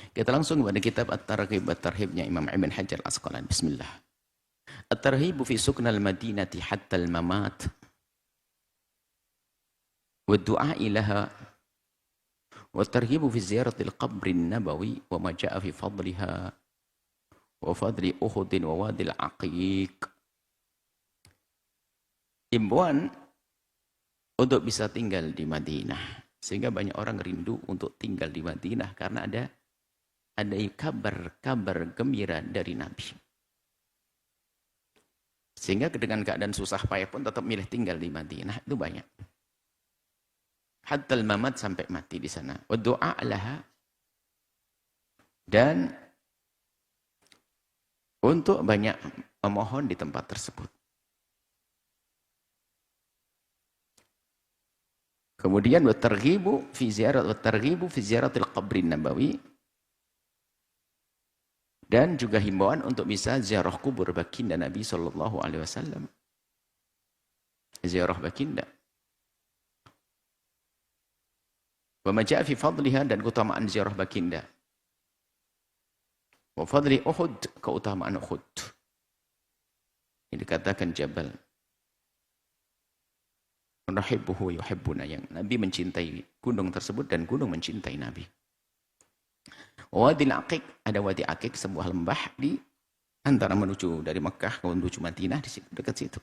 Kita langsung pada kitab At-Targhib At-Tarhibnya Imam Ibn Hajar Al-Asqalani. Bismillah. At-Tarhibu fi suknal madinati hatta al-mamat wa du'a ilaha wa tarhibu fi ziyarati al-qabr an-nabawi wa ma ja'a fi fadliha wa fadli Uhud wa wadil aqiq. Imbuan untuk bisa tinggal di Madinah, sehingga banyak orang rindu untuk tinggal di Madinah karena ada kabar-kabar gembira dari Nabi. Sehingga dengan keadaan susah payah pun tetap milih tinggal di Madinah, itu banyak. Hatta al-mamat, sampai mati di sana. Wa du'a laha, dan untuk banyak memohon di tempat tersebut. Kemudian wa targhibu fi ziyaratil qabrin nabawi, dan juga himbauan untuk bisa ziarah kubur baginda Nabi sallallahu alaihi wasallam. Ziarah baginda. Wa ma jaa fi fadliha, dan keutamaan ziarah baginda. Wa fadli Uhud, keutamaan Uhud. Ini dikatakan Jabal Nahibbuhu yuhibbuna, yang Nabi mencintai gunung tersebut dan gunung mencintai Nabi. Wadil Aqiq, ada Wadi Aqiq, sebuah lembah di antara menuju dari Mekah menuju Madinah, di situ, dekat situ.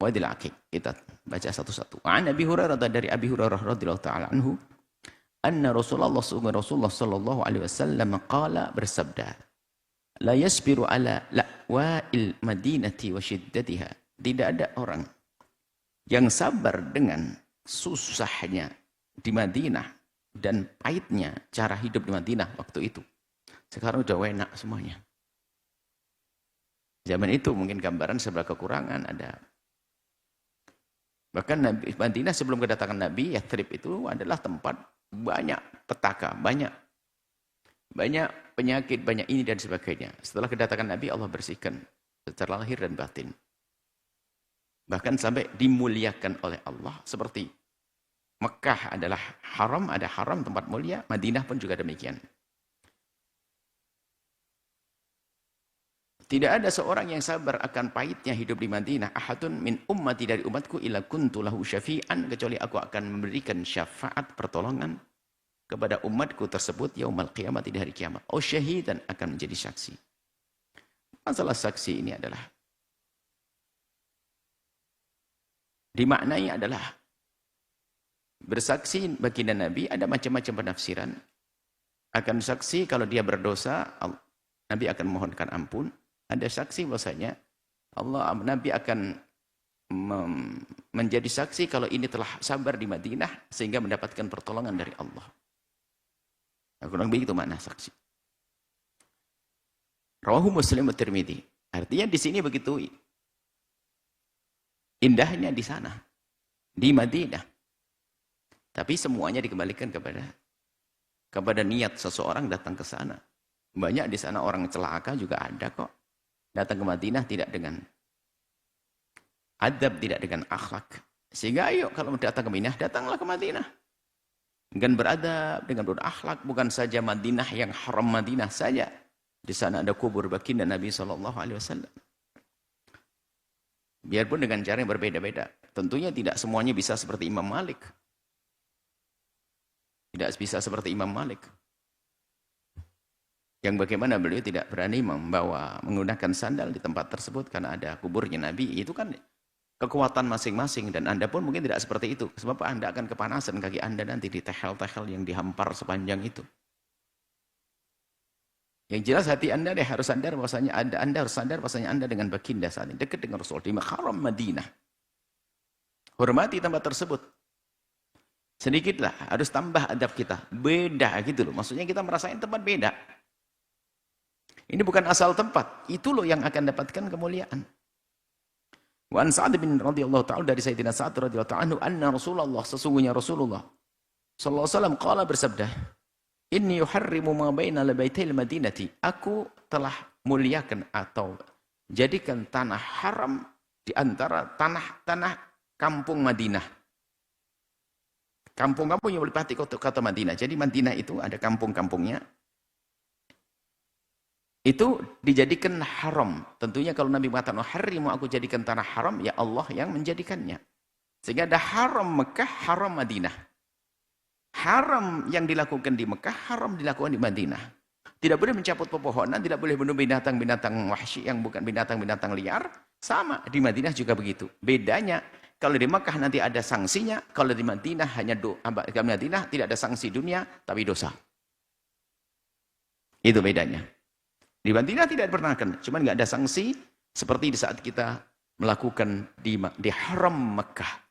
Wadil Aqiq, kita baca satu-satu. An Abi Hurairah, dari Abi Hurairah radhiyallahu taala anhu, anna Rasulullah sallallahu alaihi wasallam qala, bersabda, la yasbiru ala la'wa'il madinati wa shiddatiha. Tidak ada orang yang sabar dengan susahnya di Madinah dan pahitnya cara hidup di Madinah waktu itu. Sekarang udah enak semuanya. Zaman itu mungkin gambaran sebelah kekurangan ada. Bahkan Nabi Madinah sebelum kedatangan Nabi, Yathrib itu adalah tempat banyak petaka, banyak penyakit, banyak ini dan sebagainya. Setelah kedatangan Nabi, Allah bersihkan secara lahir dan batin. Bahkan sampai dimuliakan oleh Allah, seperti Mekah adalah haram, ada haram tempat mulia, Madinah pun juga demikian. Tidak ada seorang yang sabar akan pahitnya hidup di Madinah, ahadun min ummati, dari umatku, illa kuntu lahu syafi'an, kecuali aku akan memberikan syafaat, pertolongan kepada umatku tersebut yaumal qiyamah, di hari kiamat. Oh syahidan, akan menjadi saksi. Masalah saksi ini adalah dimaknai adalah bersaksi baginda Nabi ada macam-macam penafsiran. Akan saksi kalau dia berdosa, Nabi akan memohonkan ampun. Ada saksi bahwasanya Nabi akan menjadi saksi kalau ini telah sabar di Madinah sehingga mendapatkan pertolongan dari Allah. Kurang begitu makna saksi. Rawahu Muslim wa Tirmidzi. Artinya di sini begitu indahnya di sana, di Madinah. Tapi semuanya dikembalikan kepada niat seseorang datang ke sana. Banyak di sana orang celaka juga ada kok. Datang ke Madinah tidak dengan adab, tidak dengan akhlak. Sehingga ayo kalau datang ke Madinah, datanglah ke Madinah. Dengan beradab, dengan berakhlak, bukan saja Madinah yang haram Madinah saja. Di sana ada kubur baginda Nabi SAW. Biarpun dengan cara yang berbeda-beda. Tentunya tidak semuanya bisa seperti Imam Malik. Tidak bisa seperti Imam Malik. Yang bagaimana beliau tidak berani menggunakan sandal di tempat tersebut karena ada kuburnya Nabi. Itu kan kekuatan masing-masing. Dan Anda pun mungkin tidak seperti itu. Sebab Anda akan kepanasan kaki Anda nanti di tehel-tehel yang dihampar sepanjang itu. Yang jelas hati Anda harus sadar bahwasanya Anda harus sadar bahwasanya Anda dengan baginda saat ini dekat dengan Rasul di haram Madinah. Hormati tempat tersebut. Sedikitlah harus tambah adab kita. Beda gitu loh. Maksudnya kita merasakan tempat beda. Ini bukan asal tempat. Itu loh yang akan dapatkan kemuliaan. Wa an Sa'ad bin radhiyallahu ta'ala, dari Sayyidina Sa'ad radhiyallahu ta'ala anhu, anna Rasulullah, sesungguhnya Rasulullah sallallahu alaihi wasallam qala, bersabda, inni yuharrimu ma baina labaitil madinati. Aku telah muliakan atau jadikan tanah haram di antara tanah-tanah kampung Madinah. Kampung-kampung yang melipati kota Madinah. Jadi Madinah itu ada kampung-kampungnya. Itu dijadikan haram. Tentunya kalau Nabi mengatakan, "Harimu aku jadikan tanah haram," ya Allah yang menjadikannya. Sehingga ada haram Mekah, haram Madinah. Haram yang dilakukan di Mekah, haram dilakukan di Madinah. Tidak boleh mencabut pepohonan, tidak boleh bunuh binatang-binatang wahsy yang bukan binatang-binatang liar. Sama, di Madinah juga begitu. Bedanya, kalau di Mekah nanti ada sanksinya, kalau di Madinah di Madinah tidak ada sanksi dunia, tapi dosa. Itu bedanya. Di Madinah tidak diperkenankan, cuma nggak ada sanksi seperti di saat kita melakukan di haram Mekah.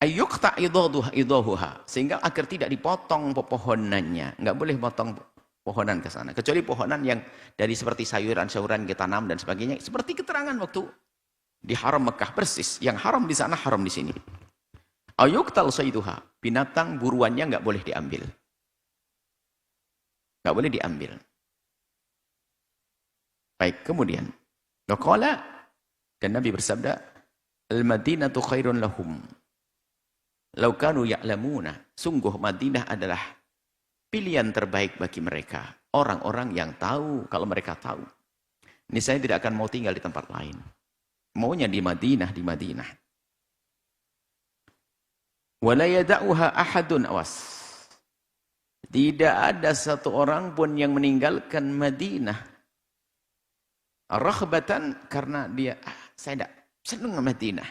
Ayyuqta idahuha, sehingga agar tidak dipotong pepohonannya, nggak boleh potong pohonan ke sana, kecuali pohonan yang dari seperti sayuran-sayuran kita tanam dan sebagainya, seperti keterangan waktu di haram Mekah persis, yang haram di sana haram di sini. Ayyuqtal sayduha, binatang buruannya nggak boleh diambil. Nggak boleh diambil. Baik, kemudian. Waqala, dan Nabi bersabda, Al-Madinatu khairun lahum. Lau kanu ya'lamuna. Sungguh Madinah adalah pilihan terbaik bagi mereka. Orang-orang yang tahu, kalau mereka tahu. Ini saya tidak akan mau tinggal di tempat lain. Maunya di Madinah, di Madinah. Wala yada'uha ahadun awas. Tidak ada satu orang pun yang meninggalkan Madinah. Raghbatan, karena dia, saya tidak senang Madinah.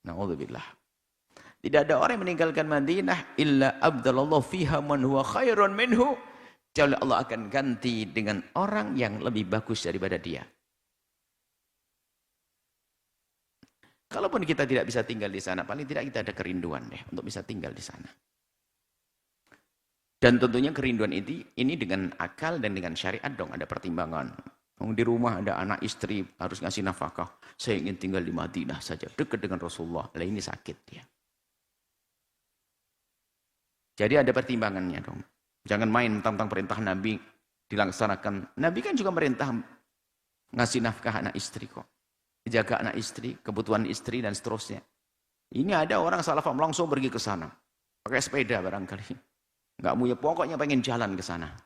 Na'udzubillah. Tidak ada orang yang meninggalkan Madinah, illa abdalallahu fiha man huwa khairun minhu. Kecuali Allah akan ganti dengan orang yang lebih bagus daripada dia. Kalaupun kita tidak bisa tinggal di sana, paling tidak kita ada kerinduan deh untuk bisa tinggal di sana. Dan tentunya kerinduan ini dengan akal dan dengan syariat dong, ada pertimbangan. Di rumah ada anak istri harus ngasih nafkah. Saya ingin tinggal di Madinah saja, dekat dengan Rasulullah. Lah ini sakit dia. Jadi ada pertimbangannya dong. Jangan main tentang perintah Nabi dilaksanakan. Nabi kan juga merintah ngasih nafkah anak istri kok. Jaga anak istri, kebutuhan istri dan seterusnya. Ini ada orang salah paham langsung pergi ke sana. Pakai sepeda barangkali. Nggak punya, pokoknya pengen jalan ke sana.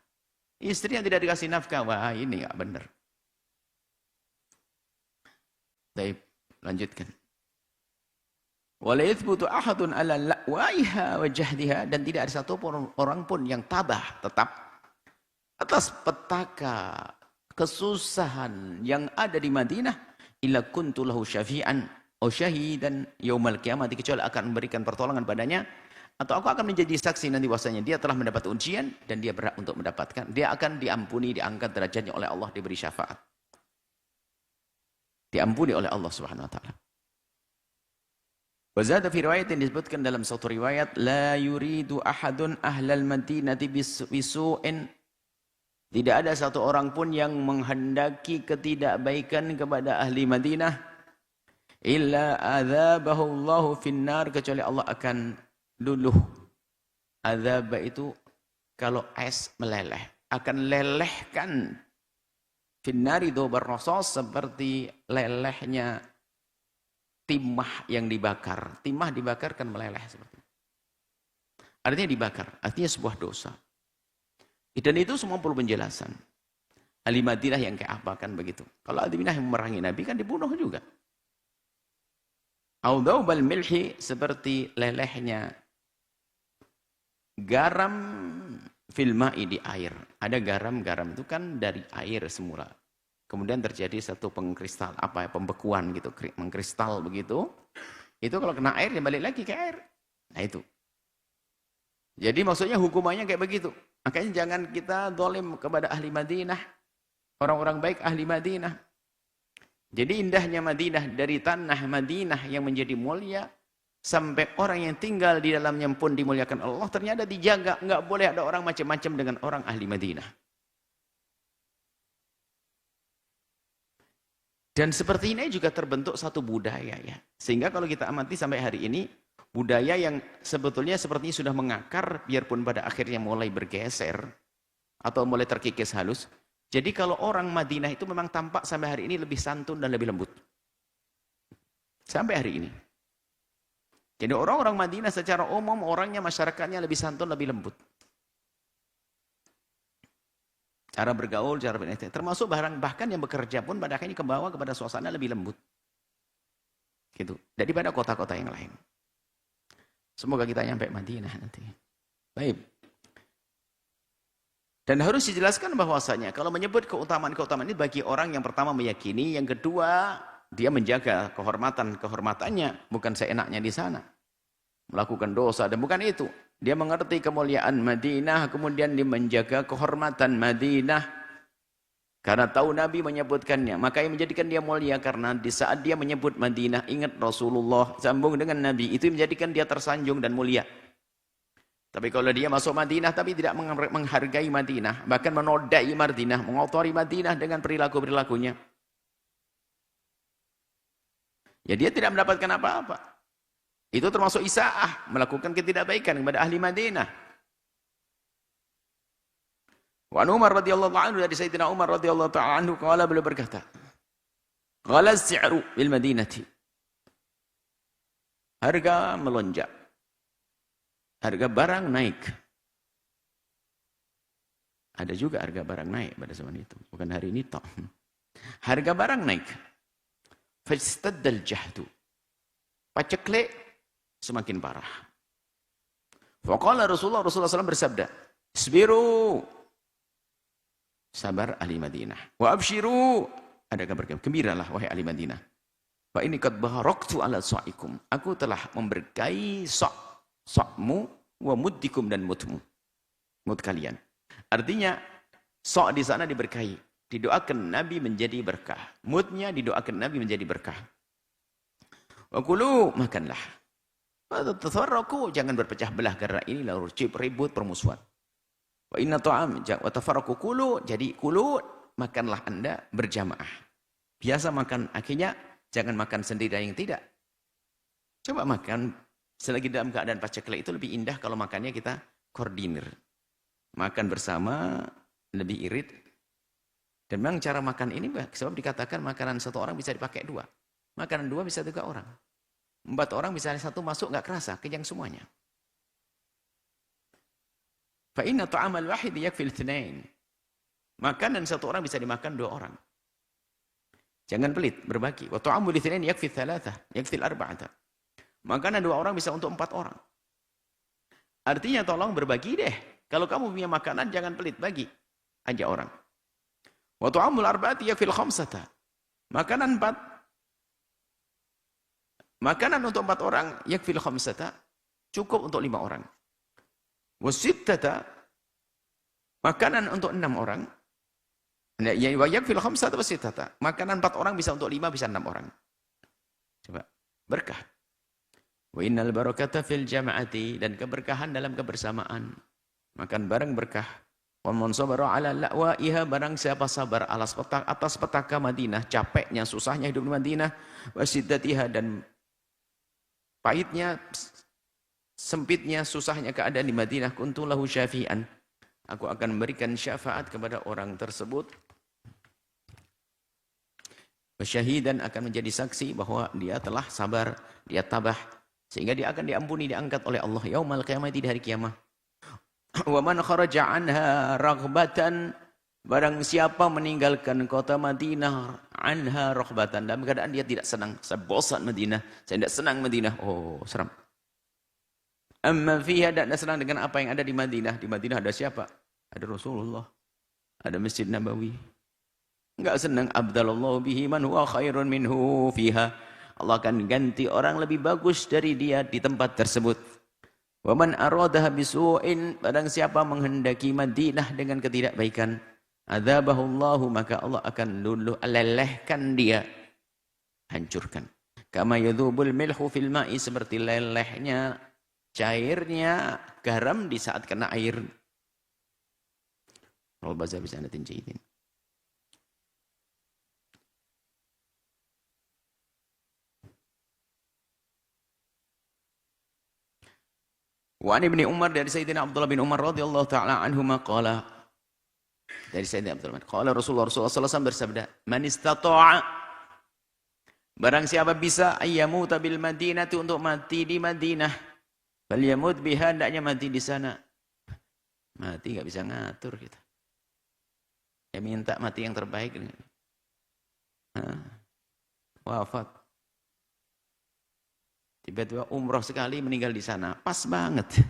Istri yang tidak dikasih nafkah, wah ini nggak benar. Baik, lanjutkan. Wala yathbutu ahadun ala la'waiha wa jahdiha, dan tidak ada satu orang pun yang tabah tetap atas petaka kesusahan yang ada di Madinah illa kuntu lahu syafi'an aw syahidan yaumal qiyamah, kecuali akan memberikan pertolongan padanya, atau aku akan menjadi saksi nanti bahwasanya dia telah mendapat ujian dan dia berhak untuk mendapatkan. Dia akan diampuni, diangkat derajatnya oleh Allah, diberi syafaat. Diampuni oleh Allah Subhanahu wa taala. Wa zada fi riwayat yang disebutkan dalam satu riwayat, la yuridu ahadun ahlal madinati bisu'in. Tidak ada satu orang pun yang menghendaki ketidakbaikan kepada ahli Madinah illa adzabahu Allahu finnar, kecuali Allah akan luluh. Azab itu kalau es meleleh, akan lelehkan finnari dobar rasos, seperti lelehnya timah yang dibakar. Timah dibakar kan meleleh seperti itu. Artinya dibakar, artinya sebuah dosa. Dan itu semua perlu penjelasan. Ahli Madinah yang kayak apa kan begitu. Kalau ahli Madinah yang memerangi Nabi kan dibunuh juga. Audhaubal milhi, seperti lelehnya garam fil ma'i, di air. Ada garam itu kan dari air semula. Kemudian terjadi satu pengkristal, pembekuan gitu, mengkristal begitu. Itu kalau kena air dia balik lagi ke air. Nah itu. Jadi maksudnya hukumannya kayak begitu. Makanya jangan kita zalim kepada ahli Madinah. Orang-orang baik ahli Madinah. Jadi indahnya Madinah, dari tanah Madinah yang menjadi mulia, sampai orang yang tinggal di dalamnya pun dimuliakan Allah, ternyata dijaga. Nggak boleh ada orang macam-macam dengan orang ahli Madinah. Dan seperti ini juga terbentuk satu budaya ya. Sehingga kalau kita amati sampai hari ini, budaya yang sebetulnya sepertinya sudah mengakar, biarpun pada akhirnya mulai bergeser, atau mulai terkikis halus. Jadi kalau orang Madinah itu memang tampak sampai hari ini lebih santun dan lebih lembut. Sampai hari ini. Jadi orang-orang Madinah secara umum orangnya, masyarakatnya lebih santun, lebih lembut. Cara bergaul, cara berintegrasi. Termasuk bahkan yang bekerja pun pada akhirnya kebawa kepada suasana lebih lembut. Gitu. Daripada kota-kota yang lain. Semoga kita nyampe Madinah nanti. Baik. Dan harus dijelaskan bahwasanya kalau menyebut keutamaan-keutamaan ini bagi orang yang pertama meyakini, yang kedua dia menjaga kehormatannya, bukan seenaknya di sana. Melakukan dosa dan bukan itu. Dia mengerti kemuliaan Madinah, kemudian dia menjaga kehormatan Madinah. Karena tahu Nabi menyebutkannya, maka yang menjadikan dia mulia karena di saat dia menyebut Madinah, ingat Rasulullah sambung dengan Nabi, itu menjadikan dia tersanjung dan mulia. Tapi kalau dia masuk Madinah tapi tidak menghargai Madinah, bahkan menodai Madinah, mengotori Madinah dengan perilaku-perilakunya, ya dia tidak mendapatkan apa-apa. Itu termasuk isaah, melakukan ketidakbaikan kepada ahli Madinah. Wa Umar radhiyallahu anhu, dari Sayyidina Umar radhiyallahu ta'ala anhu, qala, beliau berkata, qala as-si'ru bil Madinati. Harga melonjak. Harga barang naik. Ada juga harga barang naik pada zaman itu. Bukan hari ini toh. Harga barang naik. Fastaddal jahdu. Paceklik semakin parah. Faqala Rasulullah SAW bersabda, isbiru. Sabar ahli Madinah. Wa abshiru. Ada kabar gembiralah wahai ahli Madinah. Fa ini qad baharaktu ala sa'ikum. Aku telah memberkahi sa'mu wa muddikum, dan mud kalian. Artinya sa' di sana diberkahi, didoakan Nabi menjadi berkah. Mudnya didoakan Nabi menjadi berkah. Wa kulu, makanlah. Wa tafarraqu, jangan berpecah belah karena inilah ribut permusuhan. Wa inna ta'am wa tafarraqu kulu, jadi kulu makanlah Anda berjamaah. Biasa makan, akhirnya jangan makan sendiri yang tidak. Coba makan selagi dalam keadaan paceklik, itu lebih indah kalau makannya kita koordinir. Makan bersama, lebih irit. Dan memang cara makan ini, sebab dikatakan makanan satu orang bisa dipakai dua. Makanan dua bisa 3 orang. 4 orang bisa satu masuk, nggak kerasa, kenyang semuanya. Fa inna ta'amal wahid yakfil itsnain. Makanan satu orang bisa dimakan 2 orang. Jangan pelit, berbagi. Wa ta'amul itsnain yakfi tsalatsah, yakfi arba'ata. Makanan 2 orang bisa untuk 4 orang. Artinya tolong berbagi deh. Kalau kamu punya makanan jangan pelit, bagi aja orang. Wa ta'amul arba'ati yakfil khamsata. Makanan untuk 4 orang yakfil khamsata, cukup untuk 5 orang. Wa sittata, makanan untuk 6 orang. Ya wa yakfil khamsata wa sittata. Makanan 4 orang bisa untuk 5, bisa 6 orang. Coba, berkah. Wa innal barakata fil jama'ati, dan keberkahan dalam kebersamaan. Makan bareng berkah. Wa man sabara 'ala la'waiha, barang siapa sabar atas petaka Madinah, capeknya, susahnya hidup di Madinah, wa siddatiha, dan pahitnya, sempitnya, susahnya keadaan di Madinah, kuntu lahu syafi'an. Aku akan memberikan syafaat kepada orang tersebut. Wa syahidan, akan menjadi saksi bahwa dia telah sabar, dia tabah, sehingga dia akan diampuni, diangkat oleh Allah yaumal qiyamah, di hari kiamat. Wa man kharaja anha raghbatan, barang siapa meninggalkan kota Madinah anha raghbatan, dalam keadaan dia tidak senang, saya bosan Madinah, saya tidak senang Madinah. Oh, seram. Amma fiha, tidak senang dengan apa yang ada di Madinah. Di Madinah ada siapa? Ada Rasulullah, ada Masjid Nabawi. Enggak senang, abdalallahu bihi man huwa khairun minhu fiha. Allah akan ganti orang lebih bagus dari dia di tempat tersebut. Wa man aradaha bisu'in, barang siapa menghendaki Madinah dengan ketidakbaikan, adzabahullahu, maka Allah akan lelehkan dia, hancurkan. Kama yadzubul milhu fil ma'i, seperti lelehnya cairnya garam di saat kena air. Rawal Bazzar bisa anatin jaidin. Wa an Ibnu Umar, dari Sayyidina Abdullah bin Umar radhiyallahu taala anhuma qala, dari Sayyidina Abdullah, qala Rasulullah sallallahu alaihi wasallam bersabda, man istata'a, Barang siapa bisa ayyamuta bil Madinati untuk mati di Madinah, falyamut biha, hendaknya mati di sana. Mati enggak bisa ngatur kita. Ya minta mati yang terbaik. Wafat. Tiba-tiba umroh sekali meninggal di sana. Pas banget.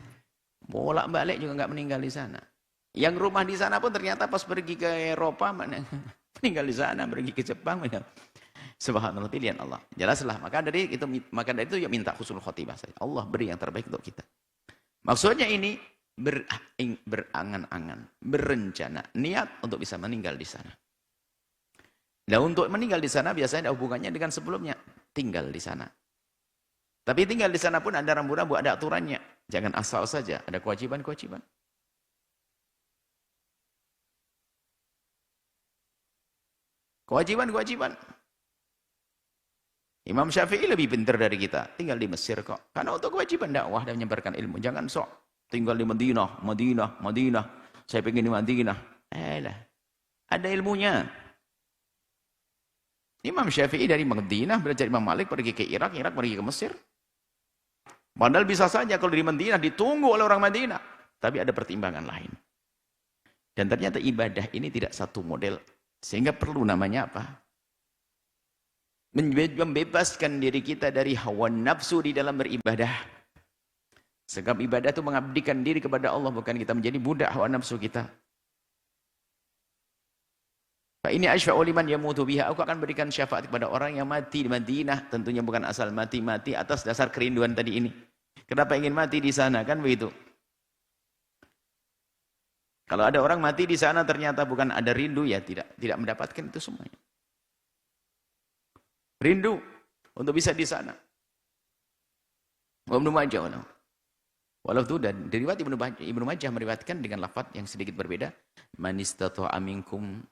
Bolak-balik juga enggak meninggal di sana. Yang rumah di sana pun ternyata pas pergi ke Eropa meninggal di sana, pergi ke Jepang. Subhanallah, pilihan Allah. Jelaslah. Maka dari itu ya minta husnul khotimah saja. Allah beri yang terbaik untuk kita. Maksudnya ini berangan-angan, berencana, niat untuk bisa meninggal di sana. Nah, untuk meninggal di sana biasanya ada hubungannya dengan sebelumnya tinggal di sana. Tapi tinggal di sana pun ada rambu-rambu, ada aturannya. Jangan asal saja, ada kewajiban-kewajiban. Kewajiban-kewajiban. Imam Syafi'i lebih pintar dari kita. Tinggal di Mesir kok. Karena untuk kewajiban dakwah dan menyebarkan ilmu. Jangan sok. Tinggal di Madinah. Saya pengen di Madinah. Ada ilmunya. Imam Syafi'i dari Madinah belajar Imam Malik pergi ke Irak pergi ke Mesir. Padahal bisa saja kalau di Madinah ditunggu oleh orang Madinah. Tapi ada pertimbangan lain. Dan ternyata ibadah ini tidak satu model. Sehingga perlu namanya apa? Membebaskan diri kita dari hawa nafsu di dalam beribadah. Sebab ibadah itu mengabdikan diri kepada Allah, bukan kita menjadi budak hawa nafsu kita. Fa ini asyfa'u liman yamutu biha. Aku akan berikan syafaat kepada orang yang mati di Madinah. Tentunya bukan asal mati atas dasar kerinduan tadi ini. Kenapa ingin mati di sana? Kan begitu. Kalau ada orang mati di sana ternyata bukan ada rindu, ya tidak mendapatkan itu semuanya. Rindu untuk bisa di sana. Ibnu Majah. Walau itu dan diriwayat Ibnu Majah meriwayatkan dengan lafaz yang sedikit berbeda. Man istata'a minkum,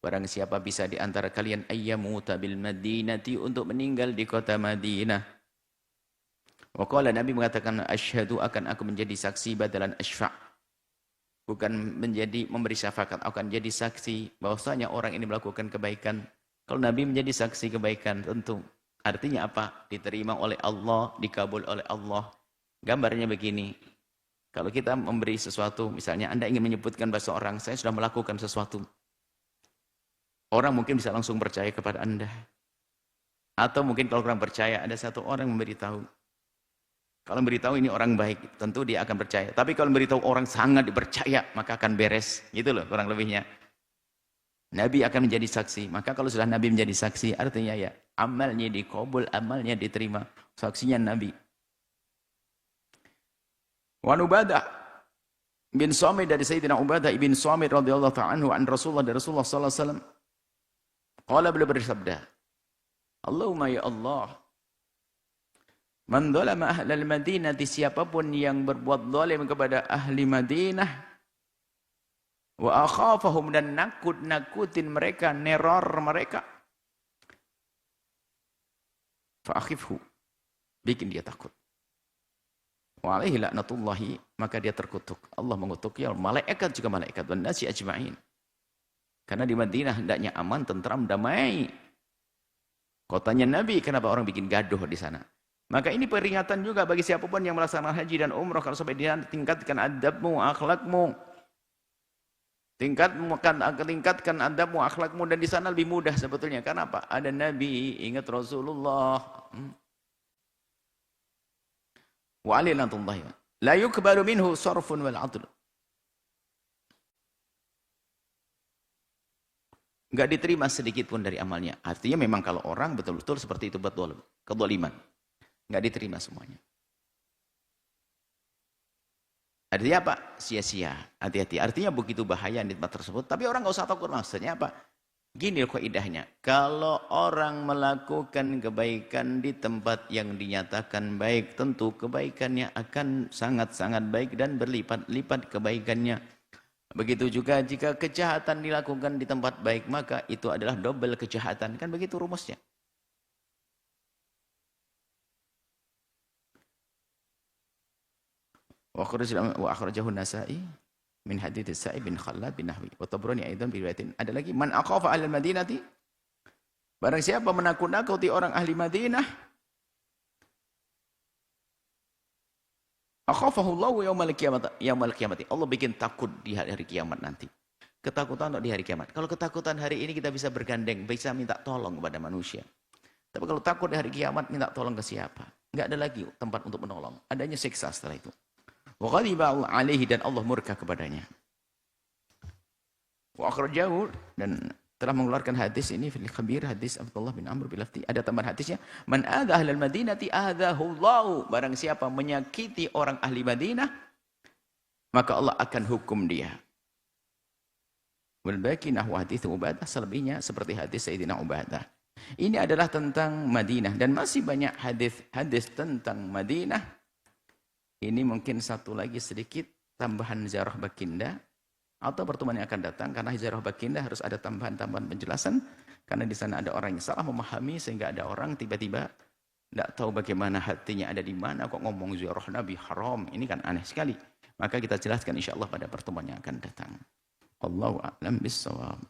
barang siapa bisa di antara kalian ayyamuta bil Madinati, untuk meninggal di kota Madinah. Wa qala, Nabi mengatakan asyhadu, akan aku menjadi saksi badalan asyfa'. Bukan menjadi memberi syafaat, akan jadi saksi bahwasanya orang ini melakukan kebaikan. Kalau Nabi menjadi saksi kebaikan, tentu artinya apa? Diterima oleh Allah, dikabul oleh Allah. Gambarnya begini, kalau kita memberi sesuatu, misalnya Anda ingin menyebutkan bahwa seorang, saya sudah melakukan sesuatu. Orang mungkin bisa langsung percaya kepada Anda. Atau mungkin kalau kurang percaya, ada satu orang memberitahu. Kalau memberitahu ini orang baik, tentu dia akan percaya. Tapi kalau memberitahu orang sangat dipercaya, maka akan beres. Gitu loh kurang lebihnya. Nabi akan menjadi saksi. Maka kalau sudah Nabi menjadi saksi, artinya ya amalnya dikabul, amalnya diterima. Saksinya Nabi. Wa Ubadah bin Samit, dari Sayyidina Ubadah ibn Samit radhiyallahu ta'ala anhu, an Rasulullah, dari Rasulullah sallallahu alaihi wasallam. Qala, beliau bersabda, Allahumma ya Allah, man dzalama ahlal Madinah, siapapun yang berbuat zalim kepada ahli Madinah, wa akhafahum, dan nakutin mereka, neror mereka, fa akhifhu, bikin dia takut. Wa alaihi laknatullahi, maka dia terkutuk. Allah mengutuk ya malaikat, juga malaikat, wan nasi ajma'in. Karena di Madinah hendaknya aman, tentram, damai. Kotanya Nabi, kenapa orang bikin gaduh di sana? Maka ini peringatan juga bagi siapapun yang melaksanakan haji dan umrah, kalau sampai dia tingkatkan adabmu, akhlakmu. Tingkatkan adabmu, akhlakmu, dan di sana lebih mudah sebetulnya. Karena apa? Ada Nabi, ingat Rasulullah. Wa alaihi lanatullahi. La yukbalu minhu sarfun wal adl. Enggak diterima sedikit pun dari amalnya. Artinya memang kalau orang betul-betul seperti itu betul, kezaliman. Enggak diterima semuanya. Artinya apa? Sia-sia, hati-hati. Artinya begitu bahaya nikmat tersebut. Tapi orang nggak usah takut. Maksudnya apa? Gini kaidahnya. Kalau orang melakukan kebaikan di tempat yang dinyatakan baik, tentu kebaikannya akan sangat-sangat baik dan berlipat-lipat kebaikannya. Begitu juga jika kejahatan dilakukan di tempat baik, maka itu adalah double kejahatan. Kan begitu rumusnya. Wa akhrajahu Nasa'i min hadits Sa'ib bin Khallad bin Nahwi wa Tabrani aidan bi riwayatin. Ada lagi man aqafa al Madinati, Barang siapa menakut-nakuti orang ahli Madinah, akhafahullahu yaumal kiamat. Allah bikin takut di hari kiamat nanti. Ketakutan di hari kiamat. Kalau ketakutan hari ini kita bisa bergandeng, bisa minta tolong kepada manusia. Tapi kalau takut di hari kiamat, minta tolong ke siapa? Enggak ada lagi tempat untuk menolong. Adanya siksa setelah itu. Wa ghadiba alaihi, dan Allah murka kepadanya. Wa akhrajahu, dan telah mengeluarkan hadis ini fil khabir, hadis Abdullah bin Amr bin Lafti. Ada tambahan hadisnya, man adha ahlal madinati adahullahu. Barang siapa menyakiti orang ahli Madinah, maka Allah akan hukum dia. Wal baqi nahwu hadis Ubadah, selebihnya seperti hadis Sayyidina Ubadah. Ini adalah tentang Madinah, dan masih banyak hadis tentang Madinah. Ini mungkin satu lagi sedikit tambahan ziarah baginda, atau pertemuan yang akan datang, karena ziarah baginda harus ada tambahan-tambahan penjelasan, karena di sana ada orang yang salah memahami, sehingga ada orang tiba-tiba tidak tahu bagaimana hatinya ada di mana, kok ngomong ziarah Nabi haram. Ini kan aneh sekali. Maka kita jelaskan insya Allah pada pertemuan yang akan datang. Allahu a'lam bissawab.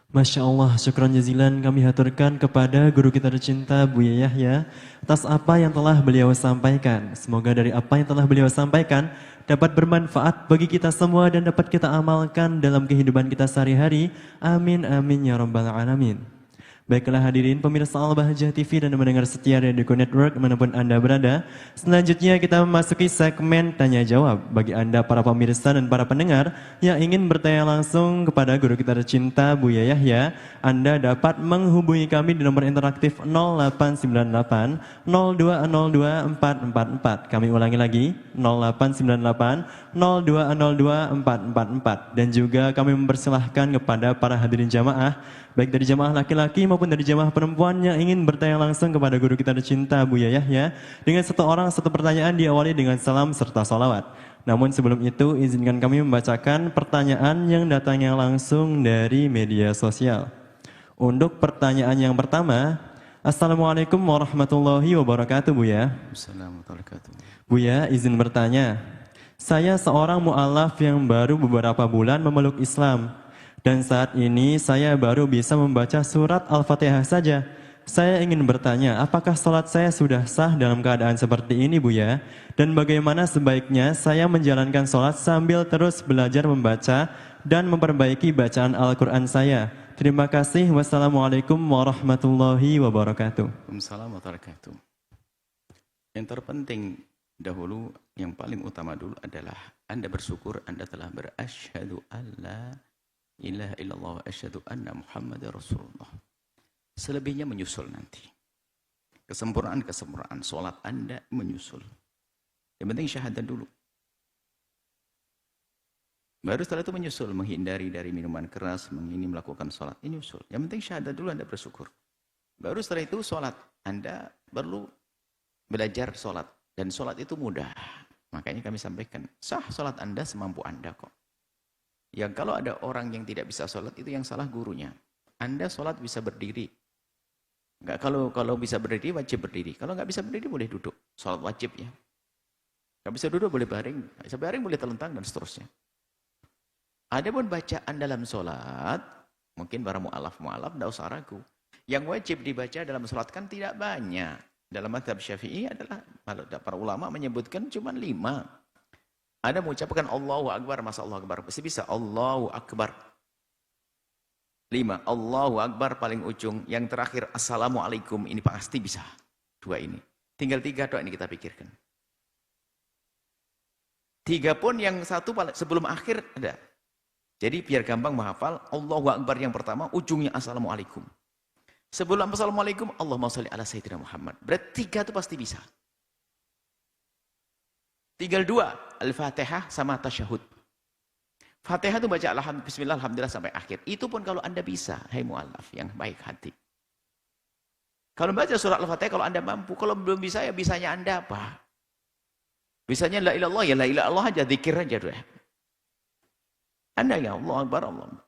Masya Allah, syukran jazilan kami haturkan kepada guru kita tercinta Buya Yahya atas apa yang telah beliau sampaikan. Semoga dari apa yang telah beliau sampaikan dapat bermanfaat bagi kita semua dan dapat kita amalkan dalam kehidupan kita sehari-hari. Amin, amin, ya rabbal alamin. Baiklah hadirin pemirsa Al-Bahjah TV dan mendengar setia Radio Network manapun Anda berada. Selanjutnya kita memasuki segmen tanya jawab. Bagi Anda para pemirsa dan para pendengar yang ingin bertanya langsung kepada guru kita tercinta Buya Yahya, Anda dapat menghubungi kami di nomor interaktif 0898 0202 444. Kami ulangi lagi 0898 0202 444. Dan juga kami mempersilahkan kepada para hadirin jamaah baik dari jamaah laki-laki maupun dari jamaah perempuan yang ingin bertanya langsung kepada guru kita tercinta Buya Yahya dengan satu orang satu pertanyaan diawali dengan salam serta salawat. Namun sebelum itu izinkan kami membacakan pertanyaan yang datangnya langsung dari media sosial. Untuk pertanyaan yang pertama, Assalamualaikum warahmatullahi wabarakatuh Buya. Assalamualaikum warahmatullahi wabarakatuh. Buya izin bertanya, saya seorang mu'alaf yang baru beberapa bulan memeluk Islam. Dan saat ini saya baru bisa membaca surat Al-Fatihah saja. Saya ingin bertanya, apakah sholat saya sudah sah dalam keadaan seperti ini Buya? Dan bagaimana sebaiknya saya menjalankan sholat sambil terus belajar membaca dan memperbaiki bacaan Al-Quran saya? Terima kasih. Wassalamualaikum warahmatullahi wabarakatuh. Waalaikumsalam warahmatullahi wabarakatuh. Yang terpenting dahulu, yang paling utama dulu adalah Anda bersyukur Anda telah berasyhadu alla ilaha illallah wa asyhadu anna Muhammadar Rasulullah. Selebihnya menyusul nanti. Kesempurnaan sholat Anda menyusul. Yang penting syahadat dulu. Baru setelah itu menyusul, menghindari dari minuman keras, melakukan sholat, ini menyusul. Yang penting syahadat dulu Anda bersyukur. Baru setelah itu sholat. Anda perlu belajar sholat. Dan sholat itu mudah. Makanya kami sampaikan, sah sholat Anda semampu Anda kok. Yang kalau ada orang yang tidak bisa sholat, itu yang salah gurunya. Anda sholat bisa berdiri. Enggak, kalau bisa berdiri, wajib berdiri. Kalau nggak bisa berdiri, boleh duduk. Sholat wajib ya. Nggak bisa duduk, boleh baring. Nggak bisa baring, boleh telentang, dan seterusnya. Adapun bacaan dalam sholat, mungkin para mu'alaf, tidak usah ragu. Yang wajib dibaca dalam sholat kan tidak banyak. Dalam mazhab Syafi'i adalah, para ulama menyebutkan cuma 5. Anda mengucapkan Allahu Akbar, masa Allahu Akbar? Pasti bisa. Allahu Akbar. 5. Allahu Akbar paling ujung. Yang terakhir, Assalamualaikum. Ini pasti bisa. 2 ini. Tinggal 3 doa ini kita pikirkan. 3 pun yang 1 sebelum akhir ada. Jadi biar gampang menghafal, Allahu Akbar yang pertama, ujungnya Assalamualaikum. Sebelum Assalamualaikum, Allahumma sholli ala Sayyidina Muhammad. Berarti 3 itu pasti bisa. Tinggal 2, Al-Fatihah sama Tasyahud. Fatihah itu baca Bismillah, Alhamdulillah sampai akhir. Itu pun kalau Anda bisa, hai mu'alaf yang baik hati. Kalau baca surat Al-Fatihah, kalau Anda mampu. Kalau belum bisa, ya bisanya Anda apa? Bisanya la ilallah, ya la ilallah aja, zikir aja. Anda ya Allah Akbar, Allah.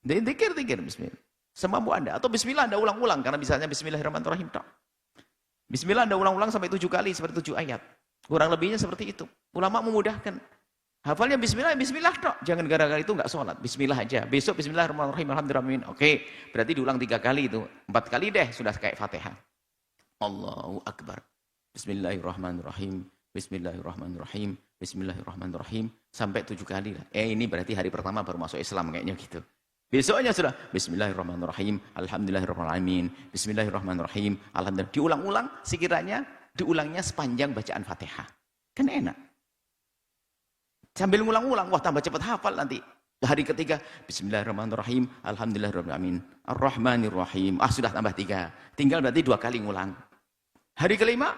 Zikir, Bismillah. Semampu Anda. Atau Bismillah Anda ulang-ulang, karena misalnya Bismillahirrahmanirrahim. Bismillah Anda ulang-ulang sampai 7 kali, seperti 7 ayat. Kurang lebihnya seperti itu. Ulama memudahkan. Hafalnya Bismillah, Bismillah dok. Jangan gara-gara itu nggak sholat. Bismillah aja. Besok Bismillahirrahmanirrahim. Alhamdulillah. Oke. Berarti diulang 3 kali itu. 4 kali deh sudah kayak Fatihah. Allahu Akbar. Bismillahirrahmanirrahim. Bismillahirrahmanirrahim. Bismillahirrahmanirrahim. Sampai 7 kali lah. Ini berarti hari pertama baru masuk Islam kayaknya gitu. Besoknya sudah Bismillahirrahmanirrahim. Alhamdulillahirrahmanirrahim. Bismillahirrahmanirrahim. Alhamdulillah. Diulang-ulang sekiranya. Diulangnya sepanjang bacaan Fatihah. Kan enak. Sambil ngulang-ulang, wah tambah cepat hafal nanti. Hari ketiga, Bismillahirrahmanirrahim, Alhamdulillahirrahmanirrahim, Ar-Rahmanirrahim. Sudah tambah 3. Tinggal berarti 2 kali ngulang. Hari kelima,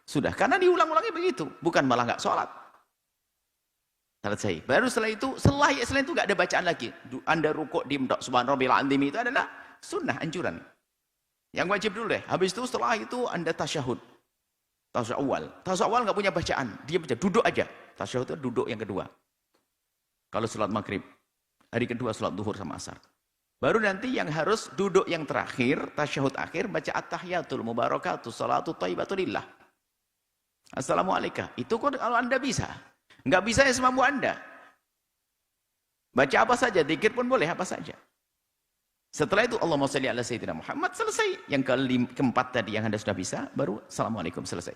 sudah. Karena diulang-ulangnya begitu. Bukan malah nggak sholat. Selesai. Baru setelah itu nggak ada bacaan lagi. Anda rukuk di subhanarabbil azim itu adalah sunnah, anjuran. Yang wajib dulu deh. Habis itu setelah itu Anda tasyahud. Tasyahud awal nggak punya bacaan, dia baca duduk aja. Tasyahud itu duduk yang kedua. Kalau sholat maghrib, hari kedua sholat duhur sama asar. Baru nanti yang harus duduk yang terakhir, tasyahud akhir, baca at-tahiyatul mubarakatuh, salatu thayyibatulillah. Assalamualaikum. Itu kalau Anda bisa. Nggak bisa ya semampu Anda. Baca apa saja, dzikir pun boleh apa saja. Setelah itu Allahumma sholli ala sayyidina Muhammad, selesai. Yang keempat tadi yang Anda sudah bisa, baru assalamualaikum, selesai.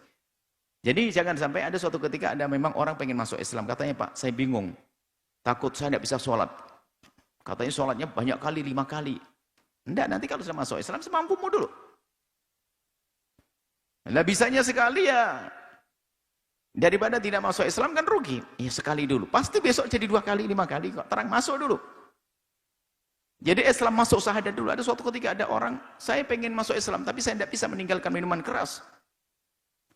Jadi jangan sampai ada suatu ketika ada memang orang pengen masuk Islam, katanya Pak, saya bingung, takut saya tidak bisa sholat. Katanya sholatnya banyak kali, 5 kali. Enggak, nanti kalau sudah masuk Islam semampumu dulu. Nah bisanya sekali ya, daripada tidak masuk Islam kan rugi. Ya sekali dulu, pasti besok jadi 2 kali, 5 kali kok. Terang masuk dulu. Jadi Islam masuk syahadat dulu. Ada suatu ketika ada orang, saya pengen masuk Islam, tapi saya tidak bisa meninggalkan minuman keras.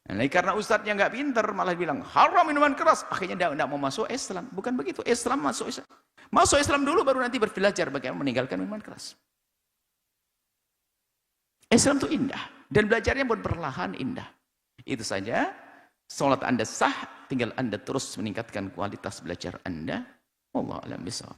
Nah, karena ustadznya nggak pinter, malah bilang, haram minuman keras. Akhirnya dia tidak mau masuk Islam. Bukan begitu, Islam masuk Islam. Masuk Islam dulu, baru nanti belajar bagaimana meninggalkan minuman keras. Islam itu indah. Dan belajarnya pun perlahan indah. Itu saja, sholat Anda sah, tinggal Anda terus meningkatkan kualitas belajar Anda. Wallahu a'lam bishawab.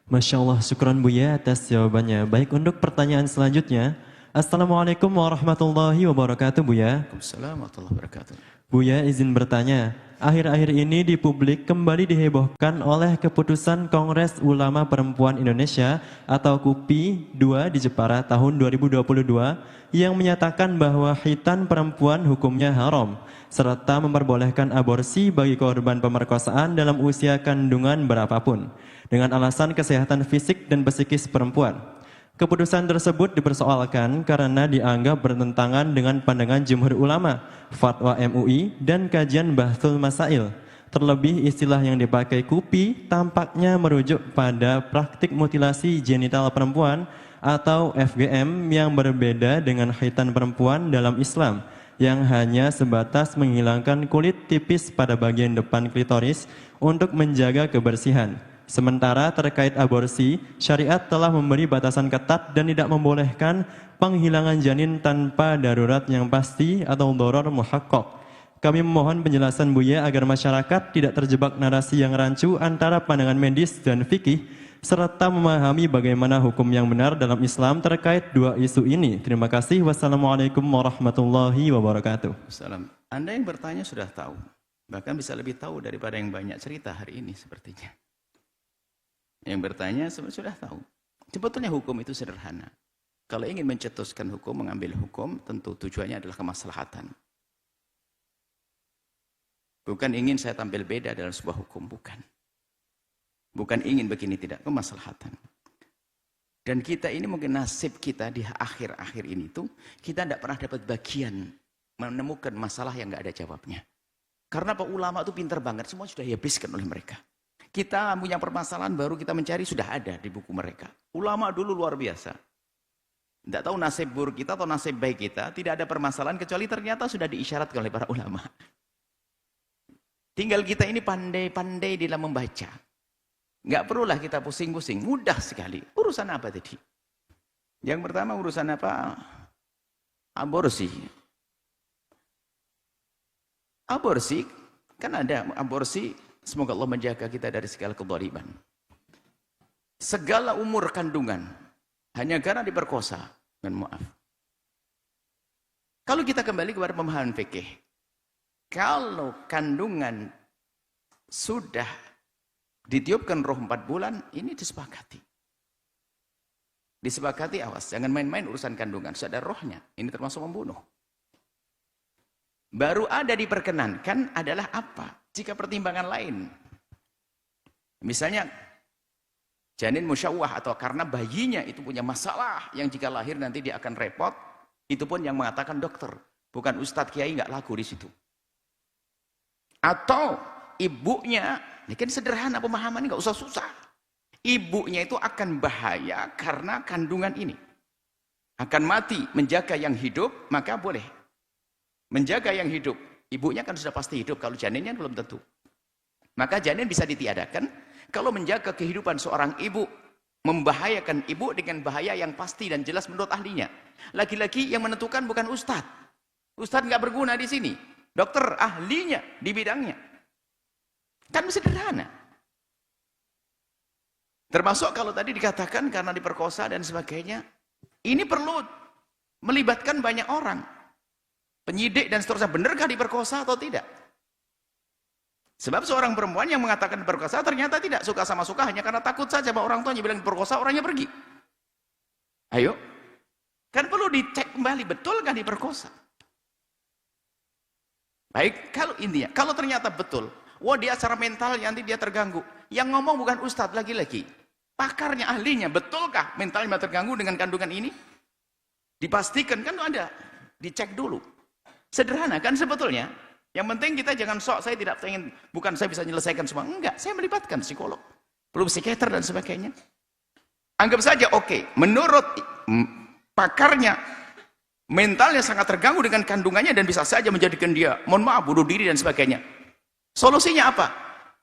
Masya Allah, syukran Buya atas jawabannya. Baik, untuk pertanyaan selanjutnya. Assalamualaikum warahmatullahi wabarakatuh, Buya. Waalaikumsalam warahmatullahi wabarakatuh. Buya izin bertanya, akhir-akhir ini di publik kembali dihebohkan oleh keputusan Kongres Ulama Perempuan Indonesia atau KUPI 2 di Jepara tahun 2022 yang menyatakan bahwa khitan perempuan hukumnya haram, serta memperbolehkan aborsi bagi korban pemerkosaan dalam usia kandungan berapapun, dengan alasan kesehatan fisik dan psikis perempuan. Keputusan tersebut dipersoalkan karena dianggap bertentangan dengan pandangan Jumhur Ulama, Fatwa MUI, dan kajian Bahthul Masail. Terlebih istilah yang dipakai KUPI tampaknya merujuk pada praktik mutilasi genital perempuan atau FGM yang berbeda dengan khitan perempuan dalam Islam, yang hanya sebatas menghilangkan kulit tipis pada bagian depan klitoris untuk menjaga kebersihan. Sementara terkait aborsi, syariat telah memberi batasan ketat dan tidak membolehkan penghilangan janin tanpa darurat yang pasti atau doror muhaqqaq. Kami memohon penjelasan Buya agar masyarakat tidak terjebak narasi yang rancu antara pandangan medis dan fikih, serta memahami bagaimana hukum yang benar dalam Islam terkait dua isu ini. Terima kasih. Wassalamualaikum warahmatullahi wabarakatuh. Salam. Anda yang bertanya sudah tahu, bahkan bisa lebih tahu daripada yang banyak cerita hari ini sepertinya. Yang bertanya sudah tahu. Sebetulnya hukum itu sederhana. Kalau ingin mencetuskan hukum, mengambil hukum, tentu tujuannya adalah kemaslahatan. Bukan ingin saya tampil beda dalam sebuah hukum, bukan. Bukan ingin begini, tidak, kemaslahatan. Dan kita ini mungkin nasib kita di akhir-akhir ini tuh, kita tidak pernah dapat bagian menemukan masalah yang nggak ada jawabnya. Karena para ulama itu pintar banget, semua sudah dihabiskan oleh mereka. Kita punya permasalahan baru kita mencari, sudah ada di buku mereka. Ulama dulu luar biasa. Tidak tahu nasib buruk kita atau nasib baik kita, tidak ada permasalahan kecuali ternyata sudah diisyaratkan oleh para ulama. Tinggal kita ini pandai-pandai dalam membaca. Nggak perlulah kita pusing-pusing, mudah sekali. Urusan apa tadi? Yang pertama urusan apa? Aborsi. Aborsi, kan ada aborsi. Semoga Allah menjaga kita dari segala kezaliman. Segala umur kandungan hanya karena diperkosa. Dan maaf. Kalau kita kembali kepada pemahaman fikih, kalau kandungan sudah ditiupkan roh 4 bulan, ini disepakati. Disepakati, awas, jangan main-main urusan kandungan. Sudah ada rohnya, ini termasuk membunuh. Baru ada diperkenankan adalah apa? Jika pertimbangan lain, misalnya janin musyawwah atau karena bayinya itu punya masalah yang jika lahir nanti dia akan repot, itu pun yang mengatakan dokter, bukan ustadz kiai, nggak laku di situ. Atau ibunya, ini kan sederhana pemahaman, nggak usah susah. Ibunya itu akan bahaya karena kandungan ini akan mati, menjaga yang hidup, maka boleh menjaga yang hidup. Ibunya kan sudah pasti hidup, kalau janinnya belum tentu. Maka janin bisa ditiadakan. Kalau menjaga kehidupan seorang ibu, membahayakan ibu dengan bahaya yang pasti dan jelas menurut ahlinya. Lagi-lagi yang menentukan bukan ustadz. Ustadz nggak berguna di sini. Dokter ahlinya di bidangnya. Kan sederhana. Termasuk kalau tadi dikatakan karena diperkosa dan sebagainya. Ini perlu melibatkan banyak orang. Penyidik dan seterusnya, benarkah diperkosa atau tidak? Sebab seorang perempuan yang mengatakan diperkosa ternyata tidak suka sama suka hanya karena takut saja bahwa orang tuanya bilang diperkosa, orangnya pergi. Ayo. Kan perlu dicek kembali, betul kan diperkosa? Baik, kalau intinya, kalau ternyata betul, wah dia secara mental nanti dia terganggu. Yang ngomong bukan ustadz lagi-lagi. Pakarnya, ahlinya, betulkah mentalnya terganggu dengan kandungan ini? Dipastikan, kan ada. Dicek dulu. Sederhana kan sebetulnya. Yang penting kita jangan sok, saya tidak ingin, bukan saya bisa menyelesaikan semua. Enggak, saya melibatkan psikolog. Perlu psikiater dan sebagainya. Anggap saja oke, menurut pakarnya, mentalnya sangat terganggu dengan kandungannya dan bisa saja menjadikan dia, mohon maaf, bunuh diri dan sebagainya. Solusinya apa?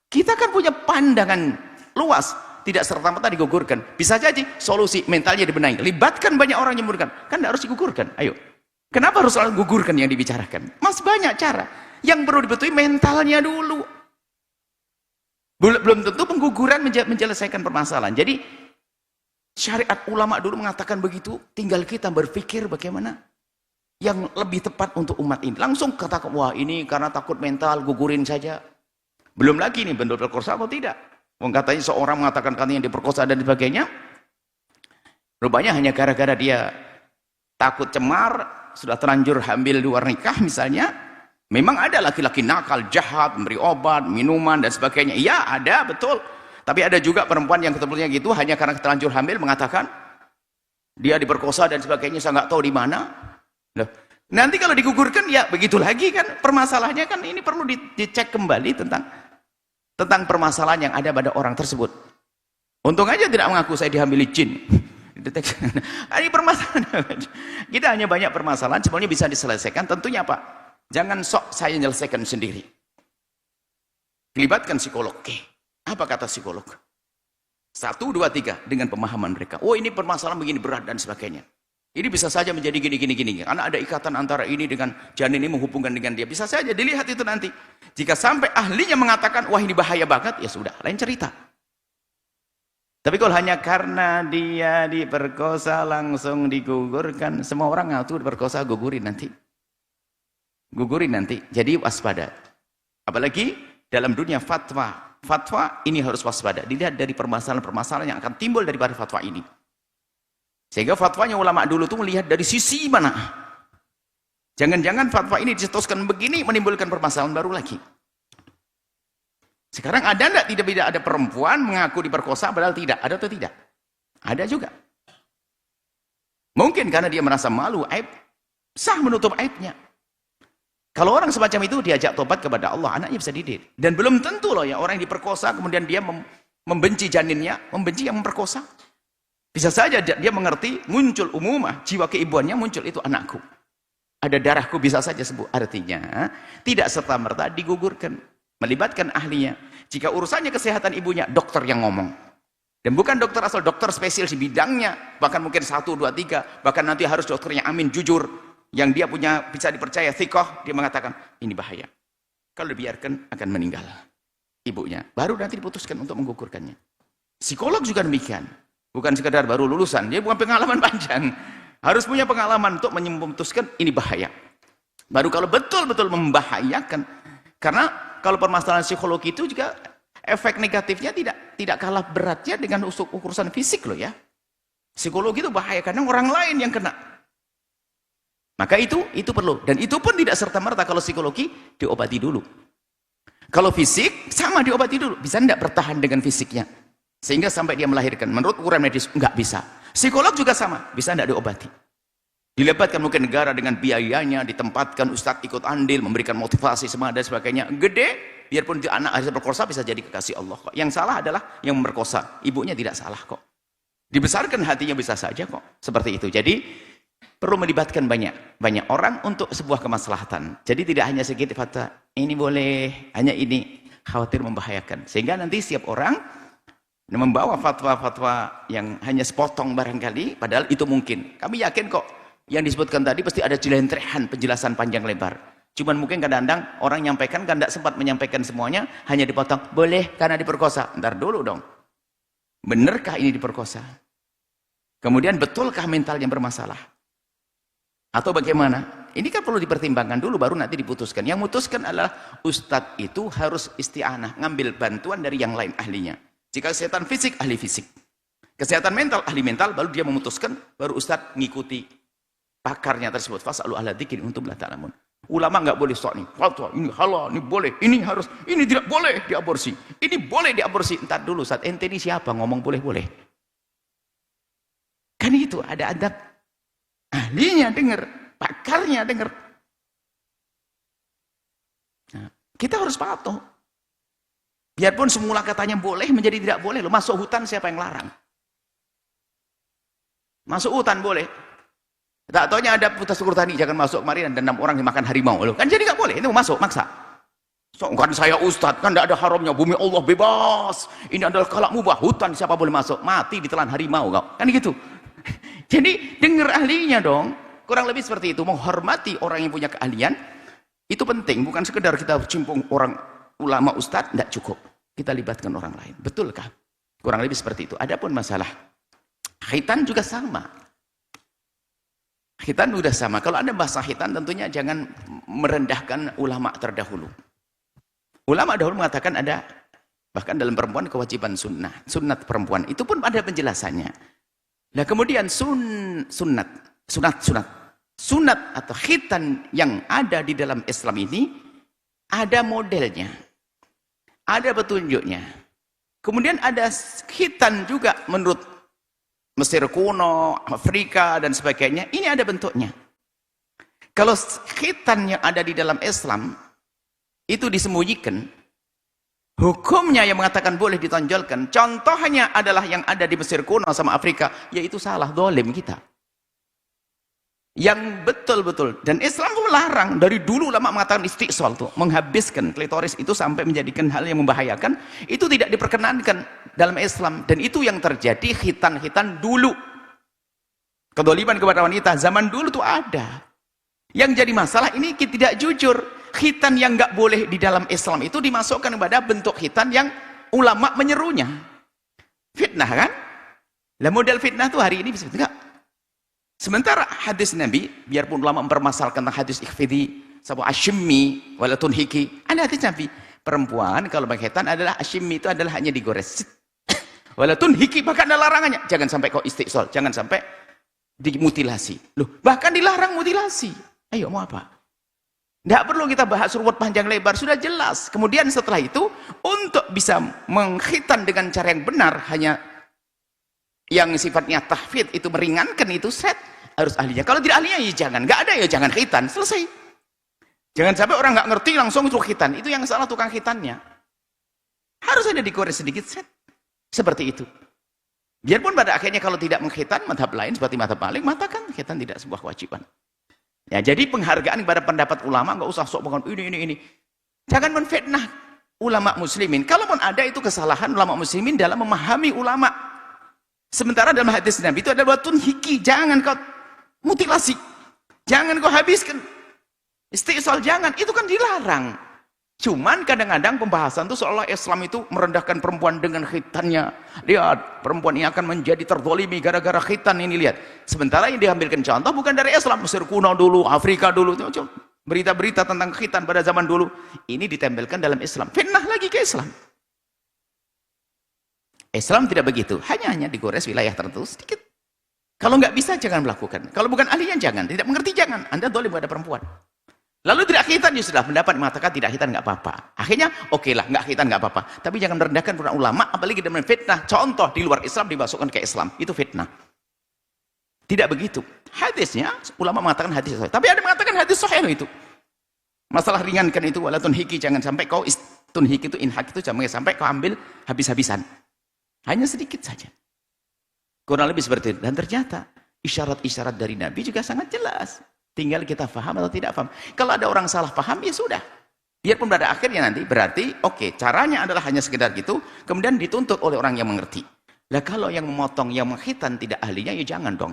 Kita kan punya pandangan luas, tidak serta-merta digugurkan. Bisa jadi solusi mentalnya dibenahi. Libatkan banyak orang yang menggugurkan. Kan tidak harus digugurkan. Ayo. Kenapa harus selalu gugurkan yang dibicarakan? Mas banyak cara. Yang perlu dibetulkan mentalnya dulu. Belum tentu pengguguran menyelesaikan permasalahan. Jadi syariat ulama dulu mengatakan begitu, tinggal kita berpikir bagaimana yang lebih tepat untuk umat ini. Langsung katakan, wah ini karena takut mental, gugurin saja. Belum lagi nih, bentuk perkosa atau tidak. Katanya seorang mengatakan katanya diperkosa dan sebagainya. Rupanya hanya gara-gara dia takut cemar, sudah terlanjur hamil di luar nikah misalnya. Memang ada laki-laki nakal, jahat, memberi obat, minuman dan sebagainya. Iya ada, betul. Tapi ada juga perempuan yang ketebelnya gitu hanya karena terlanjur hamil mengatakan dia diperkosa dan sebagainya, saya nggak tahu di mana. Loh, nanti kalau digugurkan ya begitu lagi kan, permasalahannya kan ini perlu dicek kembali tentang permasalahan yang ada pada orang tersebut. Untung aja tidak mengaku saya dihamili jin. Ini permasalahan. Kita hanya banyak permasalahan sebenarnya bisa diselesaikan. Tentunya apa? Jangan sok saya menyelesaikan sendiri. Libatkan psikolog. Oke. Apa kata psikolog? 1, 2, 3 dengan pemahaman mereka. Oh ini permasalahan begini berat dan sebagainya. Ini bisa saja menjadi gini. Karena ada ikatan antara ini dengan janin ini menghubungkan dengan dia. Bisa saja dilihat itu nanti. Jika sampai ahlinya mengatakan, wah ini bahaya banget, ya sudah, lain cerita. Tapi kalau hanya karena dia diperkosa langsung digugurkan, semua orang ngaku diperkosa, gugurin nanti. Jadi waspada. Apalagi dalam dunia fatwa. Fatwa ini harus waspada. Dilihat dari permasalahan-permasalahan yang akan timbul daripada fatwa ini. Sehingga fatwanya ulama dulu itu melihat dari sisi mana. Jangan-jangan fatwa ini dicetuskan begini menimbulkan permasalahan baru lagi. Sekarang ada enggak tidak ada perempuan mengaku diperkosa padahal tidak? Ada atau tidak? Ada juga. Mungkin karena dia merasa malu, aib, sah menutup aibnya. Kalau orang semacam itu diajak tobat kepada Allah, anaknya bisa dididik. Dan belum tentu loh ya orang yang diperkosa kemudian dia membenci janinnya, membenci yang memperkosa. Bisa saja dia mengerti, muncul umumah, jiwa keibuannya muncul, itu anakku. Ada darahku, bisa saja sembuh. Artinya, tidak serta-merta digugurkan. Melibatkan ahlinya. Jika urusannya kesehatan ibunya, dokter yang ngomong. Dan bukan dokter asal, dokter spesial di bidangnya. Bahkan mungkin 1, 2, 3. Bahkan nanti harus dokternya amin, jujur. Yang dia punya, bisa dipercaya, thikoh. Dia mengatakan, ini bahaya. Kalau dibiarkan, akan meninggal ibunya. Baru nanti diputuskan untuk menggugurkannya. Psikolog juga demikian. Bukan sekedar baru lulusan, dia bukan pengalaman panjang. Harus punya pengalaman untuk memutuskan ini bahaya. Baru kalau betul-betul membahayakan. Karena kalau permasalahan psikologi itu juga efek negatifnya tidak kalah beratnya dengan urusan fisik loh ya. Psikologi itu bahaya karena orang lain yang kena. Maka itu perlu. Dan itu pun tidak serta-merta kalau psikologi diobati dulu. Kalau fisik sama diobati dulu. Bisa tidak bertahan dengan fisiknya? Sehingga sampai dia melahirkan. Menurut ukuran medis, enggak bisa. Psikolog juga sama, bisa tidak diobati. Dilebatkan mungkin negara dengan biayanya, ditempatkan ustadz ikut andil, memberikan motivasi, semangat dan sebagainya. Gede, biarpun dia anak hasil perkosa bisa jadi kekasih Allah kok. Yang salah adalah yang memperkosa. Ibunya tidak salah kok. Dibesarkan hatinya bisa saja kok. Seperti itu. Jadi, perlu melibatkan banyak orang untuk sebuah kemaslahatan. Jadi tidak hanya sedikit fatwa, ini boleh, hanya ini, khawatir membahayakan. Sehingga nanti setiap orang membawa fatwa-fatwa yang hanya sepotong barangkali, padahal itu mungkin. Kami yakin kok, yang disebutkan tadi pasti ada jelentrehan penjelasan panjang lebar. Cuman mungkin kadang-kadang orang menyampaikan kan tidak sempat menyampaikan semuanya, hanya dipotong, boleh karena diperkosa. Ntar dulu dong. Benarkah ini diperkosa? Kemudian betulkah mental yang bermasalah? Atau bagaimana? Ini kan perlu dipertimbangkan dulu baru nanti diputuskan. Yang memutuskan adalah ustadz itu harus isti'anah, ngambil bantuan dari yang lain ahlinya. Jika kesehatan fisik, ahli fisik. Kesehatan mental, ahli mental, baru dia memutuskan, baru ustadz ngikuti pakarnya tersebut. Fas'alu ahla dzikri untuk la ta'lamun. Ulama nggak boleh sok nih, fatwa ini halal, ini boleh, ini harus, ini tidak boleh diaborsi, ini boleh diaborsi. Entar dulu, saat ente ini siapa ngomong boleh-boleh? Kan itu ada adab. Ahlinya dengar, pakarnya dengar. Nah, kita harus patuh. Biarpun semula katanya boleh menjadi tidak boleh. Loh, masuk hutan siapa yang larang? Masuk hutan boleh. Tak taunya ada putra syukur tani, jangan masuk kemarin dan 6 orang dimakan harimau. Loh, kan jadi nggak boleh, itu masuk, maksa. So, kan saya ustadz, kan tidak ada haramnya, bumi Allah bebas. Ini adalah kalak mubah, hutan siapa boleh masuk, mati ditelan harimau kau. Kan gitu. Jadi dengar ahlinya dong. Kurang lebih seperti itu, menghormati orang yang punya keahlian. Itu penting, bukan sekedar kita cimpung orang ulama ustadz, tidak cukup. Kita libatkan orang lain. Betulkah? Kurang lebih seperti itu. Adapun masalah khitan juga sama. Khitan sudah sama. Kalau ada bahasa khitan tentunya jangan merendahkan ulama terdahulu. Ulama dahulu mengatakan ada, bahkan dalam perempuan kewajiban sunnah. Sunnat perempuan. Itu pun ada penjelasannya. Nah kemudian sunat atau khitan yang ada di dalam Islam ini, ada modelnya. Ada petunjuknya. Kemudian ada khitan juga menurut Mesir kuno, Afrika, dan sebagainya. Ini ada bentuknya. Kalau khitan yang ada di dalam Islam, itu disembunyikan, hukumnya yang mengatakan boleh ditonjolkan, contohnya adalah yang ada di Mesir kuno sama Afrika, yaitu salah, dolim kita. Yang betul-betul. Dan Islam melarang. Dari dulu ulama mengatakan istiqsal itu, menghabiskan klitoris itu sampai menjadikan hal yang membahayakan, itu tidak diperkenankan dalam Islam. Dan itu yang terjadi khitan-khitan dulu. Kedoliman kepada wanita zaman dulu itu ada. Yang jadi masalah ini tidak jujur. Khitan yang nggak boleh di dalam Islam itu dimasukkan kepada bentuk khitan yang ulama menyerunya. Fitnah kan? Lah model fitnah itu hari ini bisa enggak? Sementara hadis Nabi, biarpun ulama mempermasalahkan tentang hadis ikhfidi, sabu asyimmi wala tunhiki, ada hadis Nabi, perempuan kalau pakai khitan adalah asyimmi, itu adalah hanya digores. Wala tunhiki, bahkan ada larangannya, jangan sampai kau istiqsal, jangan sampai dimutilasi. Loh, bahkan dilarang mutilasi. Ayo mau apa? Tidak perlu kita bahas ruwet panjang lebar, sudah jelas. Kemudian setelah itu, untuk bisa mengkhitan dengan cara yang benar, hanya yang sifatnya tahfidz itu meringankan, itu set, harus ahlinya. Kalau tidak ahlinya ya jangan, nggak ada ya jangan khitan, selesai. Jangan sampai orang nggak ngerti langsung itu khitan, itu yang salah tukang khitannya. Harus ada digores sedikit set, seperti itu. Biarpun pada akhirnya kalau tidak mengkhitan, madhab lain seperti madhab Malik mengatakan khitan tidak sebuah kewajiban. Ya jadi penghargaan kepada pendapat ulama, nggak usah sok bangun ini. Jangan menfitnah ulama muslimin. Kalaupun ada itu kesalahan ulama muslimin dalam memahami ulama. Sementara dalam hadis Nabi itu ada watun hiki, jangan kau mutilasi, jangan kau habiskan, istiqsal jangan, itu kan dilarang. Cuman kadang-kadang pembahasan itu seolah Islam itu merendahkan perempuan dengan khitannya. Lihat, perempuan ini akan menjadi terdolimi gara-gara khitan ini, lihat. Sementara yang diambilkan contoh bukan dari Islam, Mesir kuno dulu, Afrika dulu, berita-berita tentang khitan pada zaman dulu, ini ditempelkan dalam Islam, fitnah lagi ke Islam. Islam tidak begitu, hanya digores wilayah tertentu sedikit. Kalau nggak bisa jangan melakukan. Kalau bukan ahlinya jangan, tidak mengerti jangan. Anda dolim pada perempuan. Lalu tidak khitan, ya sudah pendapat mengatakan tidak khitan nggak apa-apa. Akhirnya oke lah, nggak khitan nggak apa-apa. Tapi jangan merendahkan para ulama, apalagi dengan fitnah. Contoh di luar Islam dimasukkan ke Islam, itu fitnah. Tidak begitu. Hadisnya ulama mengatakan hadis sahih. Tapi ada mengatakan hadis sahih itu. Masalah ringankan itu, wala tunhiki, jangan sampai kau tunhiki itu inhak itu jangan sampai kau ambil habis-habisan. Hanya sedikit saja. Kurang lebih seperti itu. Dan ternyata isyarat-isyarat dari Nabi juga sangat jelas. Tinggal kita paham atau tidak paham. Kalau ada orang salah paham, ya sudah. Biarpun pada akhirnya nanti berarti, oke, caranya adalah hanya sekedar gitu, kemudian dituntut oleh orang yang mengerti. Lah kalau yang memotong, yang mengkhitan tidak ahlinya, ya jangan dong.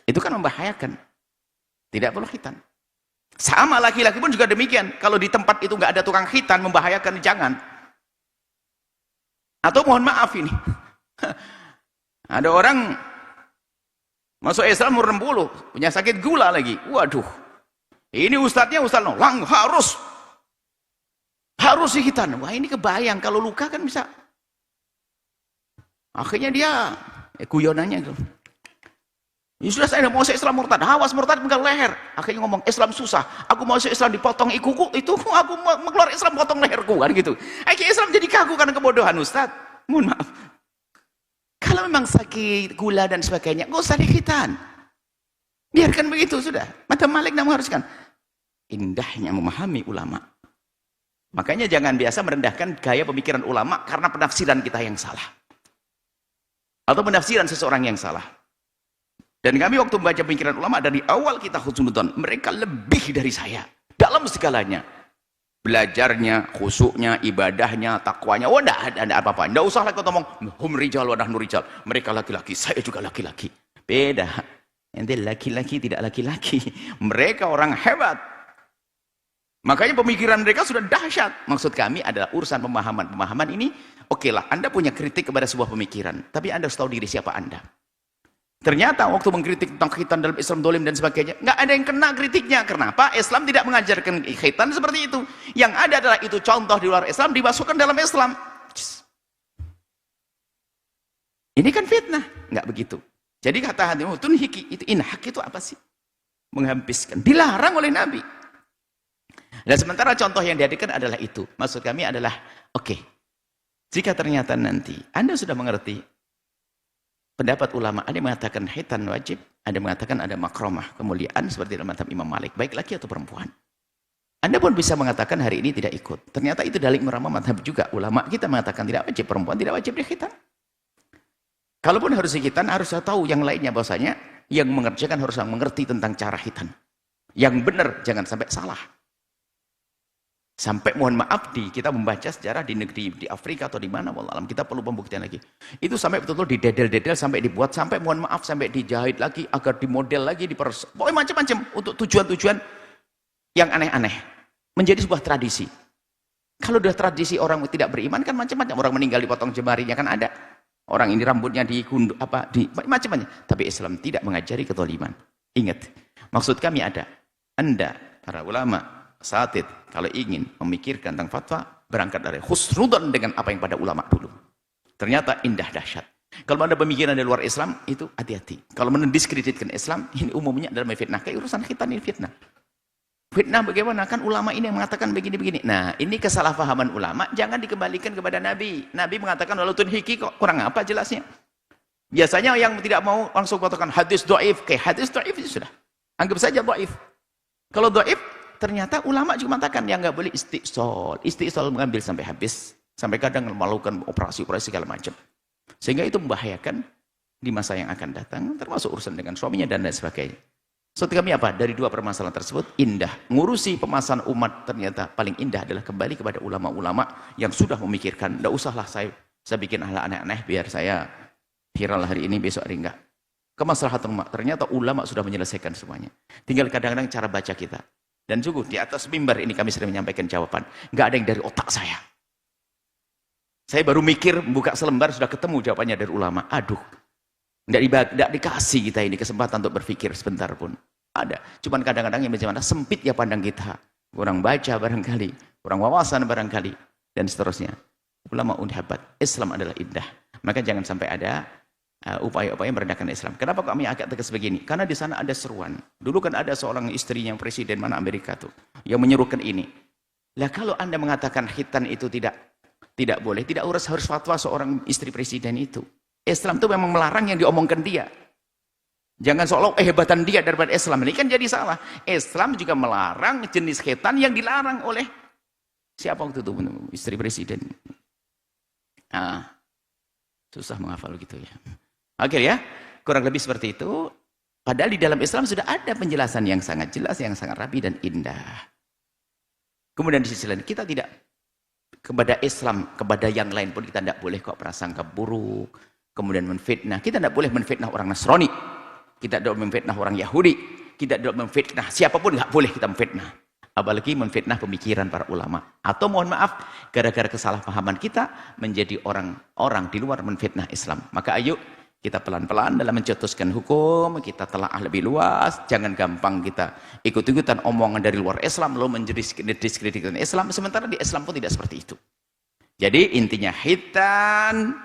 Itu kan membahayakan. Tidak perlu khitan. Sama laki-laki pun juga demikian. Kalau di tempat itu nggak ada tukang khitan, membahayakan, jangan. Atau mohon maaf ini, ada orang masuk Islam umur 60, punya sakit gula lagi. Waduh, ini ustadznya ustadz lang harus hitan. Wah ini kebayang, kalau luka kan bisa Akhirnya dia guyonannya gitu. Ya sudah, saya mau masuk Islam murtad. Awas murtad pegang leher. Akhirnya ngomong Islam susah. Aku mau masuk Islam dipotong ikuku, itu aku mau keluar Islam potong leherku kan gitu. Akhirnya Islam jadi kaku karena kebodohan Ustaz. Mohon maaf. Kalau memang sakit, gula dan sebagainya, nggak usah dihitan. Biarkan begitu sudah. Mata Malik mengharuskan. Indahnya memahami ulama. Makanya jangan biasa merendahkan gaya pemikiran ulama karena penafsiran kita yang salah. Atau penafsiran seseorang yang salah. Dan kami waktu membaca pemikiran ulama dari awal kita husnudzon, mereka lebih dari saya dalam segalanya. Belajarnya, khusyuknya, ibadahnya, takwanya. Oh, enggak ada apa-apa. Enggak usah lagi ngomong hum rijal wa nahnu rijal. Mereka laki-laki, saya juga laki-laki. Beda. Ente laki-laki tidak laki-laki. Mereka orang hebat. Makanya pemikiran mereka sudah dahsyat. Maksud kami adalah urusan pemahaman. Pemahaman ini, oke lah, Anda punya kritik kepada sebuah pemikiran, tapi Anda harus tahu diri siapa Anda. Ternyata waktu mengkritik tentang khitan dalam Islam dolim dan sebagainya, nggak ada yang kena kritiknya. Kenapa? Islam tidak mengajarkan khitan seperti itu. Yang ada adalah itu contoh di luar Islam dimasukkan dalam Islam. Ini kan fitnah, nggak begitu. Jadi kata hatimu, tunhiki itu inhak itu apa sih? Menghabiskan, dilarang oleh Nabi. Dan sementara contoh yang dihadirkan adalah itu. Maksud kami adalah, oke, jika ternyata nanti Anda sudah mengerti pendapat ulama, ada yang mengatakan khitan wajib, ada yang mengatakan ada makromah, kemuliaan seperti dalam mazhab Imam Malik, baik laki atau perempuan. Anda pun bisa mengatakan hari ini tidak ikut. Ternyata itu dalil merama mazhab juga. Ulama kita mengatakan tidak wajib, perempuan tidak wajib dikhitan. Kalaupun harus dikhitan, harus tahu yang lainnya bahwasanya yang mengerjakan harus mengerti tentang cara khitan. Yang benar, jangan sampai salah. Sampai mohon maaf kita membaca sejarah di negeri di Afrika atau di mana wallahualam, kita perlu pembuktian lagi. Itu sampai betul-betul didedel-dedel, sampai dibuat, sampai mohon maaf sampai dijahit lagi agar dimodel lagi, pokoknya macam-macam untuk tujuan-tujuan yang aneh-aneh. Menjadi sebuah tradisi. Kalau udah tradisi orang tidak beriman kan macam-macam, orang meninggal dipotong jemarinya kan ada. Orang ini rambutnya digunduk macam-macam. Tapi Islam tidak mengajari kezaliman. Ingat, maksud kami ada. Anda para ulama Asatid, kalau ingin memikirkan tentang fatwa, berangkat dari husnudzon dengan apa yang pada ulama dulu. Ternyata indah dahsyat. Kalau ada pemikiran dari luar Islam, itu hati-hati. Kalau mendiskreditkan Islam, ini umumnya adalah fitnah. Kayak urusan khitan ini fitnah. Fitnah bagaimana? Kan ulama ini yang mengatakan begini-begini. Nah, ini kesalahpahaman ulama, jangan dikembalikan kepada Nabi. Nabi mengatakan, walau tunhiki kok kurang apa jelasnya? Biasanya yang tidak mau langsung katakan hadis do'if. Kayak hadis do'if itu sudah. Anggap saja do'if. Kalau do'if, ternyata ulama juga mengatakan yang nggak boleh istiqsal. Istiqsal mengambil sampai habis. Sampai kadang melakukan operasi-operasi segala macam. Sehingga itu membahayakan di masa yang akan datang. Termasuk urusan dengan suaminya dan lain sebagainya. So, kami apa? Dari dua permasalahan tersebut, indah. Ngurusi pemasaran umat ternyata paling indah adalah kembali kepada ulama-ulama yang sudah memikirkan. Nggak usahlah saya bikin hal aneh-aneh biar saya viral hari ini, besok hari enggak. Kemaslahatan umat. Ternyata ulama sudah menyelesaikan semuanya. Tinggal kadang-kadang cara baca kita. Dan juga di atas mimbar ini kami sering menyampaikan jawaban. Nggak ada yang dari otak saya. Saya baru mikir, buka selembar sudah ketemu jawabannya dari ulama. Aduh, nggak dikasih kita ini kesempatan untuk berpikir sebentar pun. Ada. Cuman kadang-kadang yang bagaimana sempit ya pandang kita. Kurang baca barangkali, kurang wawasan barangkali, dan seterusnya. Ulama hebat. Islam adalah indah. Maka jangan sampai ada upaya-upaya merendahkan Islam. Kenapa kami agak tegas begini? Karena di sana ada seruan. Dulu kan ada seorang istrinya presiden mana Amerika tuh yang menyerukan ini. Lah kalau Anda mengatakan khitan itu tidak boleh, tidak harus fatwa seorang istri presiden itu. Islam itu memang melarang yang diomongkan dia. Jangan seolah hebatan dia daripada Islam. Ini kan jadi salah. Islam juga melarang jenis khitan yang dilarang oleh siapa waktu itu istri presiden. Susah menghafal gitu ya. Oke ya, kurang lebih seperti itu. Padahal di dalam Islam sudah ada penjelasan yang sangat jelas, yang sangat rapi dan indah. Kemudian di sisi lain, kita tidak kepada Islam, kepada yang lain pun kita tidak boleh kok prasangka buruk, kemudian menfitnah. Kita tidak boleh menfitnah orang Nasrani, kita tidak boleh menfitnah orang Yahudi, kita tidak boleh menfitnah siapapun, nggak boleh kita menfitnah. Apalagi menfitnah pemikiran para ulama. Atau mohon maaf, gara-gara kesalahpahaman kita menjadi orang-orang di luar menfitnah Islam. Maka ayo kita pelan-pelan dalam mencetuskan hukum, kita telaah lebih luas, jangan gampang kita ikut-ikutan omongan dari luar Islam, lalu mendiskreditkan Islam, sementara di Islam pun tidak seperti itu. Jadi intinya khitan,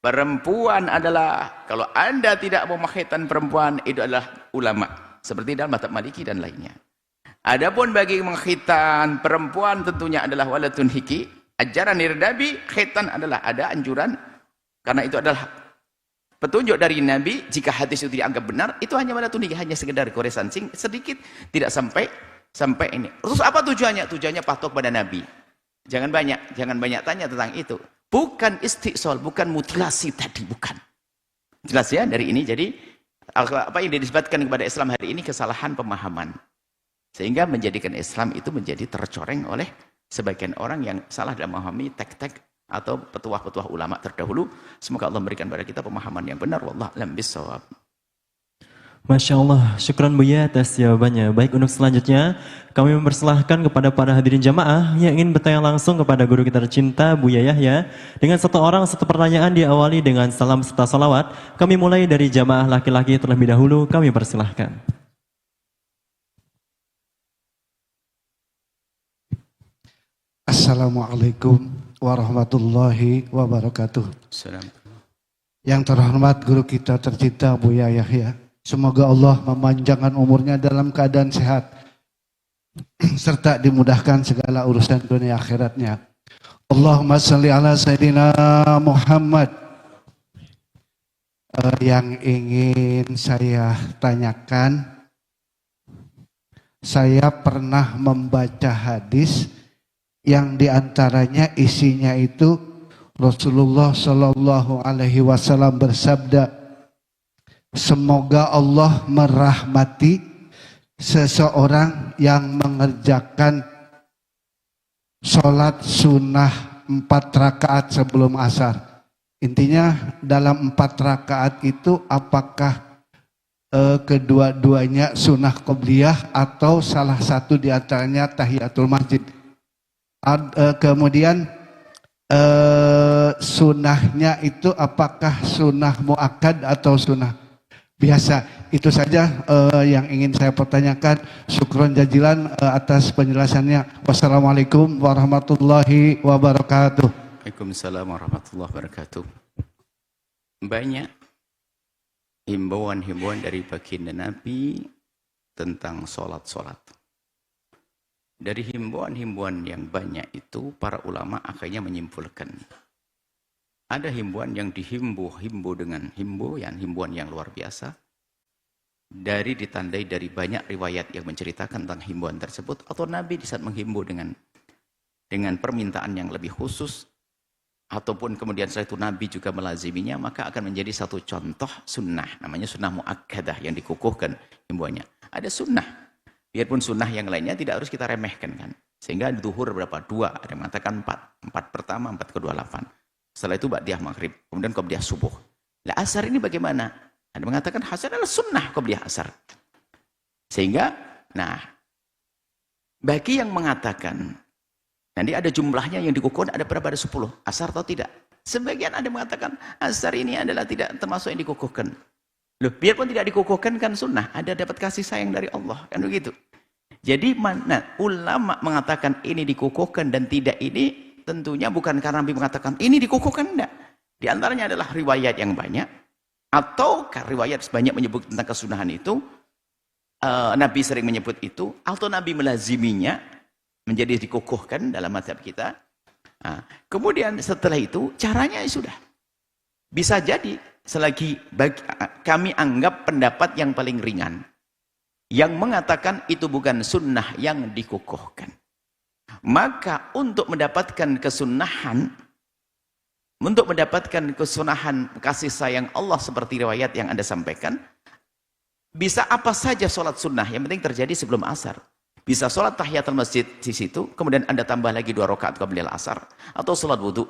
Perempuan adalah, kalau Anda tidak mau mengkhitan perempuan, itu adalah ulama. Seperti dalam mazhab Maliki dan lainnya. Adapun bagi mengkhitan perempuan tentunya adalah walatun hiki. Ajaran Nabi, khitan adalah ada anjuran. Karena itu adalah petunjuk dari Nabi. Jika hadis itu dianggap benar, itu hanya walatun hiki. Hanya sekedar koresan sedikit. Tidak sampai ini. Terus apa tujuannya? Tujuannya patuh pada Nabi. Jangan banyak tanya tentang itu. Bukan istiqsal, bukan mutilasi tadi, bukan. Jelas ya dari ini. Jadi apa yang dinisbatkan kepada Islam hari ini kesalahan pemahaman. Sehingga menjadikan Islam itu menjadi tercoreng oleh sebagian orang yang salah dalam memahami teks-teks atau petuah-petuah ulama terdahulu. Semoga Allah memberikan kepada kita pemahaman yang benar. Wallahu a'lam bishawab. Masya Allah, syukran Buya atas jawabannya. Baik, untuk selanjutnya kami mempersilahkan kepada para hadirin jamaah yang ingin bertanya langsung kepada guru kita tercinta Buya Yahya dengan satu orang satu pertanyaan diawali dengan salam serta salawat. Kami mulai dari jamaah laki-laki terlebih dahulu, kami persilahkan. Assalamualaikum warahmatullahi wabarakatuh. Yang terhormat guru kita tercinta Buya Yahya, semoga Allah memanjangkan umurnya dalam keadaan sehat serta dimudahkan segala urusan dunia akhiratnya. Allahumma shalli ala Sayyidina Muhammad. Yang ingin saya tanyakan, saya pernah membaca hadis yang diantaranya isinya itu Rasulullah Shallallahu Alaihi Wasallam bersabda, semoga Allah merahmati seseorang yang mengerjakan sholat sunnah 4 rakaat sebelum asar. Intinya dalam 4 rakaat itu apakah kedua-duanya sunnah qobliyah atau salah satu diantaranya tahiyatul masjid. Kemudian sunnahnya itu apakah sunnah muakkad atau sunnah biasa. Itu saja yang ingin saya pertanyakan. Syukron jazilan atas penjelasannya. Wassalamualaikum warahmatullahi wabarakatuh. Waalaikumsalam warahmatullahi wabarakatuh. Banyak himbauan-himbauan dari baginda Nabi tentang sholat-sholat. Dari himbauan-himbauan yang banyak itu, para ulama akhirnya menyimpulkan. Ada himbauan yang dihimbau dengan himbauan yang luar biasa. Ditandai dari banyak riwayat yang menceritakan tentang himbauan tersebut. Atau Nabi di saat menghimbau dengan permintaan yang lebih khusus. Ataupun kemudian setelah itu Nabi juga melaziminya. Maka akan menjadi satu contoh sunnah. Namanya sunnah muakkadah yang dikukuhkan himbauannya. Ada sunnah. Biarpun sunnah yang lainnya tidak harus kita remehkan kan. Sehingga duhur berapa? 2, ada yang mengatakan 4. 4 pertama, 4 kedua 8. Setelah itu ba'diyah maghrib, kemudian qobliyah subuh. Lah asar ini bagaimana? Ada yang mengatakan asar adalah sunnah qobliyah asar. Sehingga, bagi yang mengatakan, nanti ada jumlahnya yang dikukuhkan ada berapa? Ada 10. Asar atau tidak? Sebagian ada yang mengatakan asar ini adalah tidak termasuk yang dikukuhkan. Loh, biarpun tidak dikukuhkan kan sunnah, ada dapat kasih sayang dari Allah, kan begitu. Jadi mana ulama mengatakan ini dikukuhkan dan tidak ini, tentunya bukan karena Nabi mengatakan ini dikukuhkan, enggak. Di antaranya adalah riwayat yang banyak, atau riwayat banyak menyebut tentang kesunahan itu, Nabi sering menyebut itu, atau Nabi melaziminya menjadi dikukuhkan dalam mazhab kita. Kemudian setelah itu caranya sudah bisa jadi. Selagi kami anggap pendapat yang paling ringan yang mengatakan itu bukan sunnah yang dikukuhkan, maka untuk mendapatkan kesunahan, kasih sayang Allah seperti riwayat yang Anda sampaikan, bisa apa saja sholat sunnah, yang penting terjadi sebelum asar. Bisa sholat tahiyatul masjid di situ, kemudian Anda tambah lagi 2 rakaat qabliyal asar, atau sholat wudhu,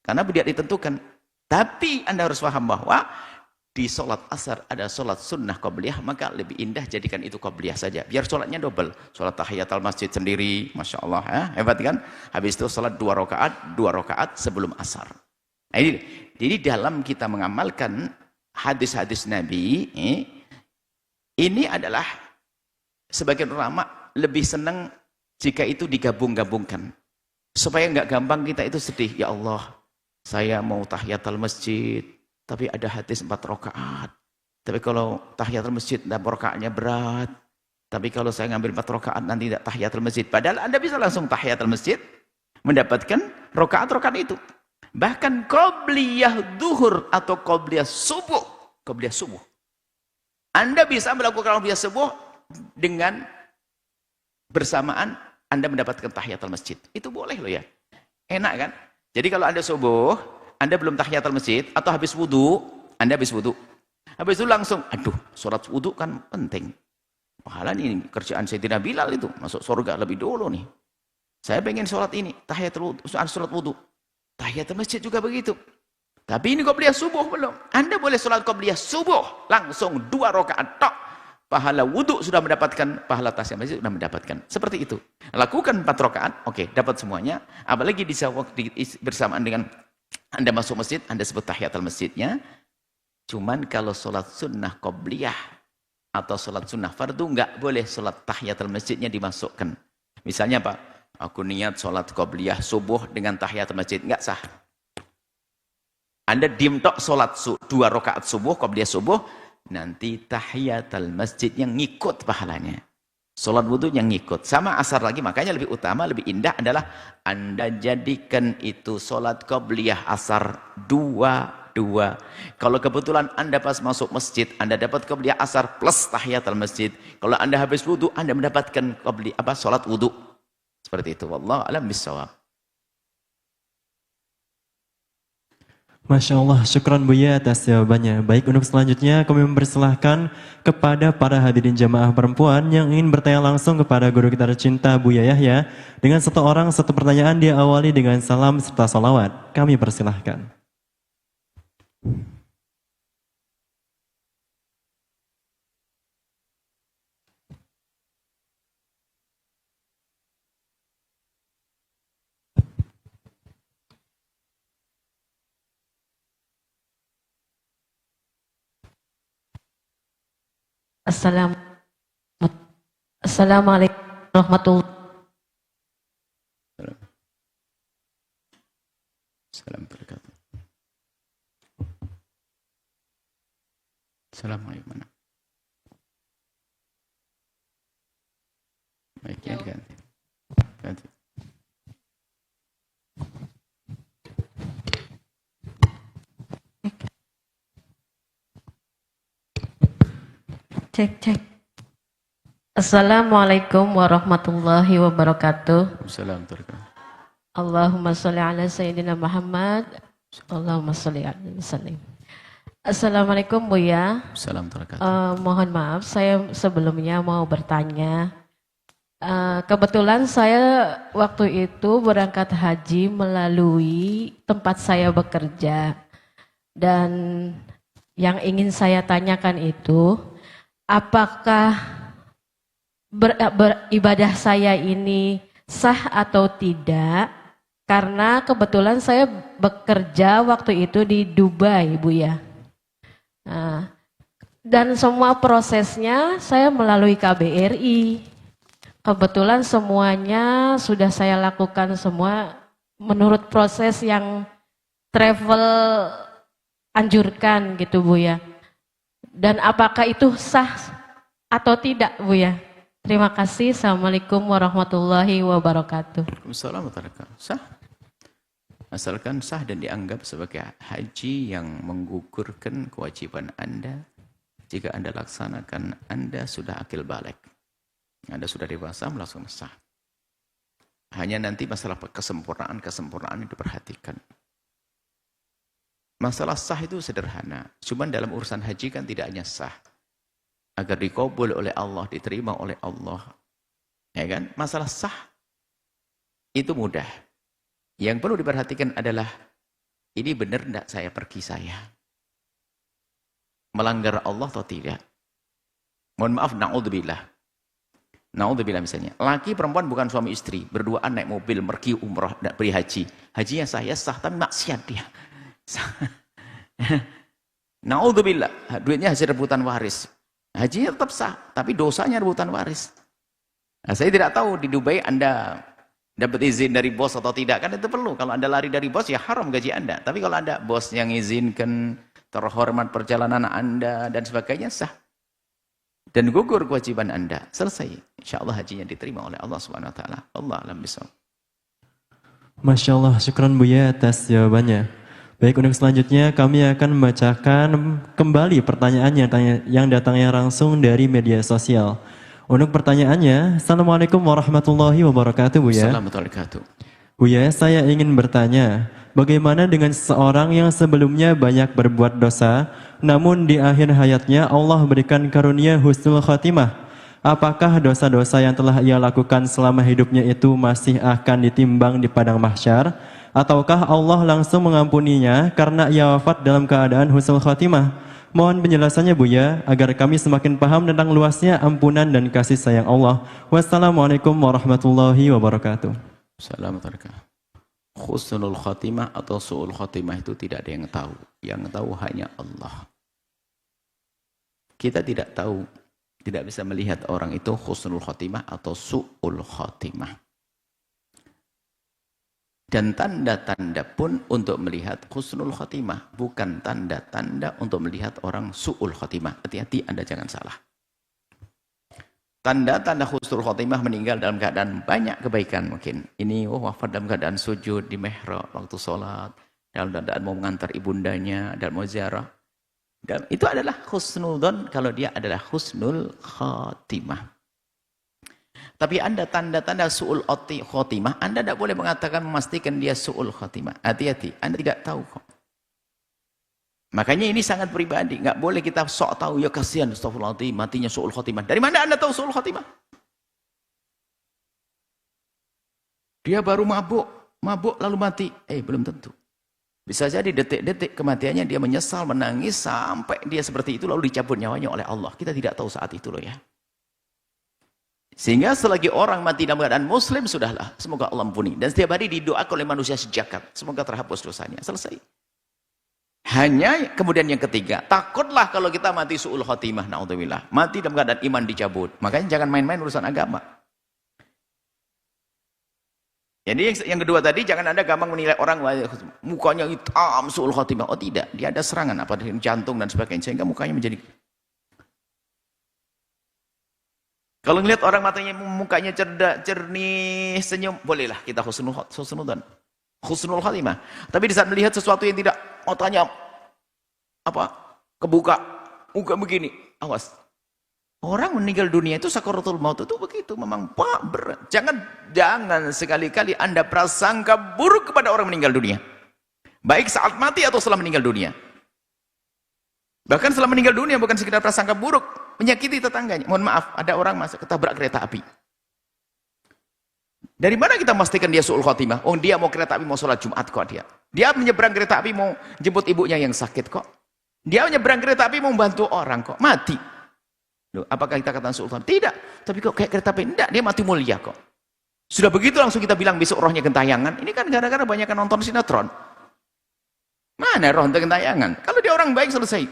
karena tidak ditentukan. Tapi Anda harus paham bahwa di sholat asar ada sholat sunnah qobliyah, maka lebih indah jadikan itu qobliyah saja. Biar sholatnya double. Sholat tahiyatul masjid sendiri, Masya Allah. Hebat kan? Habis itu sholat 2 rakaat sebelum asar. Nah, jadi dalam kita mengamalkan hadis-hadis Nabi, ini adalah sebagian ulama lebih senang jika itu digabung-gabungkan. Supaya nggak gampang kita itu sedih. Ya Allah, saya mau tahiyatul masjid, tapi ada hadis 4 rakaat. Tapi kalau tahiyatul masjid, rakaatnya berat. Tapi kalau saya ngambil 4 rakaat nanti tidak tahiyatul masjid. Padahal Anda bisa langsung tahiyatul masjid, mendapatkan rakaat-rakaat itu. Bahkan qobliyah duhur atau qobliyah subuh. Qobliyah subuh. Anda bisa melakukan qobliyah subuh dengan bersamaan Anda mendapatkan tahiyatul masjid. Itu boleh loh ya. Enak kan? Jadi kalau Anda subuh, Anda belum tahiyatul masjid, atau habis wudu, Anda habis wudu. Habis itu langsung, aduh, sholat wudu kan penting. Pahala ini kerjaan Sayyidina Bilal itu, masuk surga lebih dulu nih. Saya pengen sholat ini, tahiyatul wudu, sholat wudu. Tahiyatul masjid juga begitu. Tapi ini qobliyah subuh belum. Anda boleh sholat qobliyah subuh, langsung 2 rakaat tok. Pahala wudu sudah mendapatkan, pahala tahiyatul masjid sudah mendapatkan. Seperti itu. Lakukan 4 rakaat, oke, dapat semuanya. Apalagi bersamaan dengan Anda masuk masjid, Anda sebut tahiyatul masjidnya. Cuman kalau sholat sunnah qobliyah atau sholat sunnah fardu, nggak boleh sholat tahiyatul masjidnya dimasukkan. Misalnya Pak, aku niat sholat qobliyah subuh dengan tahiyatul masjid, nggak sah. Anda diem tok sholat 2 rakaat subuh, qobliyah subuh, nanti tahiyatul masjid yang ngikut pahalanya. Sholat wudhu yang ngikut. Sama asar lagi, makanya lebih utama, lebih indah adalah Anda jadikan itu sholat qobliyah asar 2. Kalau kebetulan Anda pas masuk masjid, Anda dapat qobliyah asar plus tahiyatul masjid. Kalau Anda habis wudhu, Anda mendapatkan sholat wudhu. Seperti itu. Wallahu a'lam bishawab. Masya Allah, syukran Buya atas jawabannya. Baik, untuk selanjutnya kami mempersilahkan kepada para hadirin jamaah perempuan yang ingin bertanya langsung kepada guru kita tercinta Buya Yahya. Dengan 1 orang 1 pertanyaan, dia awali dengan salam serta salawat. Kami persilahkan. Assalamualaikum warahmatullahi wabarakatuh. Assalamualaikum. Baik, ya, ganti. Cek. Assalamualaikum warahmatullahi wabarakatuh. Assalamualaikum. Allahumma sholli ala Sayyidina Muhammad. Allahumma sholli ala Sayyidina. Assalamualaikum Buya. Assalamualaikum. Mohon maaf, saya sebelumnya mau bertanya. Kebetulan saya waktu itu berangkat haji melalui tempat saya bekerja. Dan yang ingin saya tanyakan itu, apakah beribadah saya ini sah atau tidak? Karena kebetulan saya bekerja waktu itu di Dubai, Bu ya. Nah, dan semua prosesnya saya melalui KBRI. Kebetulan semuanya sudah saya lakukan semua menurut proses yang travel anjurkan gitu, Bu ya. Dan apakah itu sah atau tidak, Bu ya? Terima kasih. Assalamualaikum warahmatullahi wabarakatuh. Waalaikumsalam warahmatullahi wabarakatuh. Sah. Asalkan sah dan dianggap sebagai haji yang menggugurkan kewajiban Anda. Jika Anda laksanakan, Anda sudah akil balik. Anda sudah dewasa, langsung sah. Hanya nanti masalah kesempurnaan itu diperhatikan. Masalah sah itu sederhana. Cuman dalam urusan haji kan tidak hanya sah. Agar dikabul oleh Allah, diterima oleh Allah. Ya kan? Masalah sah itu mudah. Yang perlu diperhatikan adalah, ini benar tidak saya pergi saya? Melanggar Allah atau tidak? Mohon maaf, na'udzubillah. Na'udzubillah misalnya. Laki perempuan bukan suami istri. Berduaan naik mobil, pergi umrah, pergi haji. Hajinya saya sah, tapi maksiat dia. Na'udzubillah, duitnya hasil rebutan waris. Hajinya tetap sah, tapi dosanya rebutan waris. Nah, saya tidak tahu di Dubai Anda dapat izin dari bos atau tidak, kan itu perlu. Kalau Anda lari dari bos, ya haram gaji Anda. Tapi kalau Anda bos yang izinkan, terhormat perjalanan Anda dan sebagainya, sah. Dan gugur kewajiban Anda, selesai. Insyaallah hajinya diterima oleh Allah Subhanahu wa taala. Allah alam bisawab. Masya Allah, syukran Buya atas jawabannya. Baik, untuk selanjutnya kami akan membacakan kembali pertanyaan yang datangnya langsung dari media sosial. Untuk pertanyaannya, Assalamualaikum warahmatullahi wabarakatuh Buya. Assalamualaikum warahmatullahi wabarakatuh. Buya, saya ingin bertanya, bagaimana dengan seseorang yang sebelumnya banyak berbuat dosa, namun di akhir hayatnya Allah berikan karunia husnul khatimah? Apakah dosa-dosa yang telah ia lakukan selama hidupnya itu masih akan ditimbang di padang mahsyar? Ataukah Allah langsung mengampuninya karena ia wafat dalam keadaan husnul khatimah? Mohon penjelasannya Buya, agar kami semakin paham tentang luasnya ampunan dan kasih sayang Allah. Wassalamualaikum warahmatullahi wabarakatuh. Assalamualaikum. Husnul khatimah atau su'ul khatimah itu tidak ada yang tahu. Yang tahu hanya Allah. Kita tidak tahu, tidak bisa melihat orang itu husnul khatimah atau su'ul khatimah. Dan tanda-tanda pun untuk melihat husnul khatimah, bukan tanda-tanda untuk melihat orang su'ul khatimah. Hati-hati, Anda jangan salah. Tanda-tanda husnul khatimah meninggal dalam keadaan banyak kebaikan mungkin. Ini wafat dalam keadaan sujud di mihrab waktu sholat, dalam keadaan mau mengantar ibundanya, dalam mau ziarah. Dan itu adalah husnul dzan kalau dia adalah husnul khatimah. Tapi Anda tanda-tanda su'ul khatimah, Anda tidak boleh mengatakan memastikan dia su'ul khatimah. Hati-hati, Anda tidak tahu kok. Makanya ini sangat pribadi, nggak boleh kita sok tahu, ya kasihan astagfirullahaladzim, matinya su'ul khatimah. Dari mana Anda tahu su'ul khatimah? Dia baru mabuk lalu mati. Belum tentu. Bisa jadi detik-detik kematiannya dia menyesal, menangis sampai dia seperti itu lalu dicabut nyawanya oleh Allah. Kita tidak tahu saat itu loh ya. Sehingga selagi orang mati dalam keadaan muslim, sudahlah. Semoga Allah ampuni. Dan setiap hari didoakan oleh manusia sejagat. Semoga terhapus dosanya. Selesai. Hanya kemudian yang ketiga, takutlah kalau kita mati su'ul khatimah. Na'udzubillah. Mati dalam keadaan iman dicabut. Makanya jangan main-main urusan agama. Jadi yang kedua tadi, jangan Anda gampang menilai orang mukanya hitam su'ul khatimah. Oh tidak. Dia ada serangan apa dari jantung dan sebagainya. Sehingga mukanya menjadi... Kalau ngelihat orang mukanya cerdas, jernih, senyum, bolehlah kita husnul khatimah. Tapi di saat melihat sesuatu yang tidak, matanya kebuka, muka begini, awas. Orang meninggal dunia itu sakaratul maut itu begitu, memang berat. Jangan sekali-kali Anda prasangka buruk kepada orang meninggal dunia. Baik saat mati atau setelah meninggal dunia. Bahkan setelah meninggal dunia bukan sekedar prasangka buruk, menyakiti tetangganya. Mohon maaf, ada orang masuk ketabrak kereta api. Dari mana kita memastikan dia su'ul khatimah? Oh, dia mau kereta api, mau sholat Jumat kok dia. Dia menyeberang kereta api mau jemput ibunya yang sakit kok. Dia menyeberang kereta api mau membantu orang kok. Mati. Loh, apakah kita katakan su'ul khatimah? Tidak. Tapi kok kayak kereta api? Tidak, dia mati mulia kok. Sudah begitu langsung kita bilang besok rohnya gentayangan. Ini kan gara-gara banyak nonton sinetron. Mana roh gentayangan? Kalau dia orang baik selesai.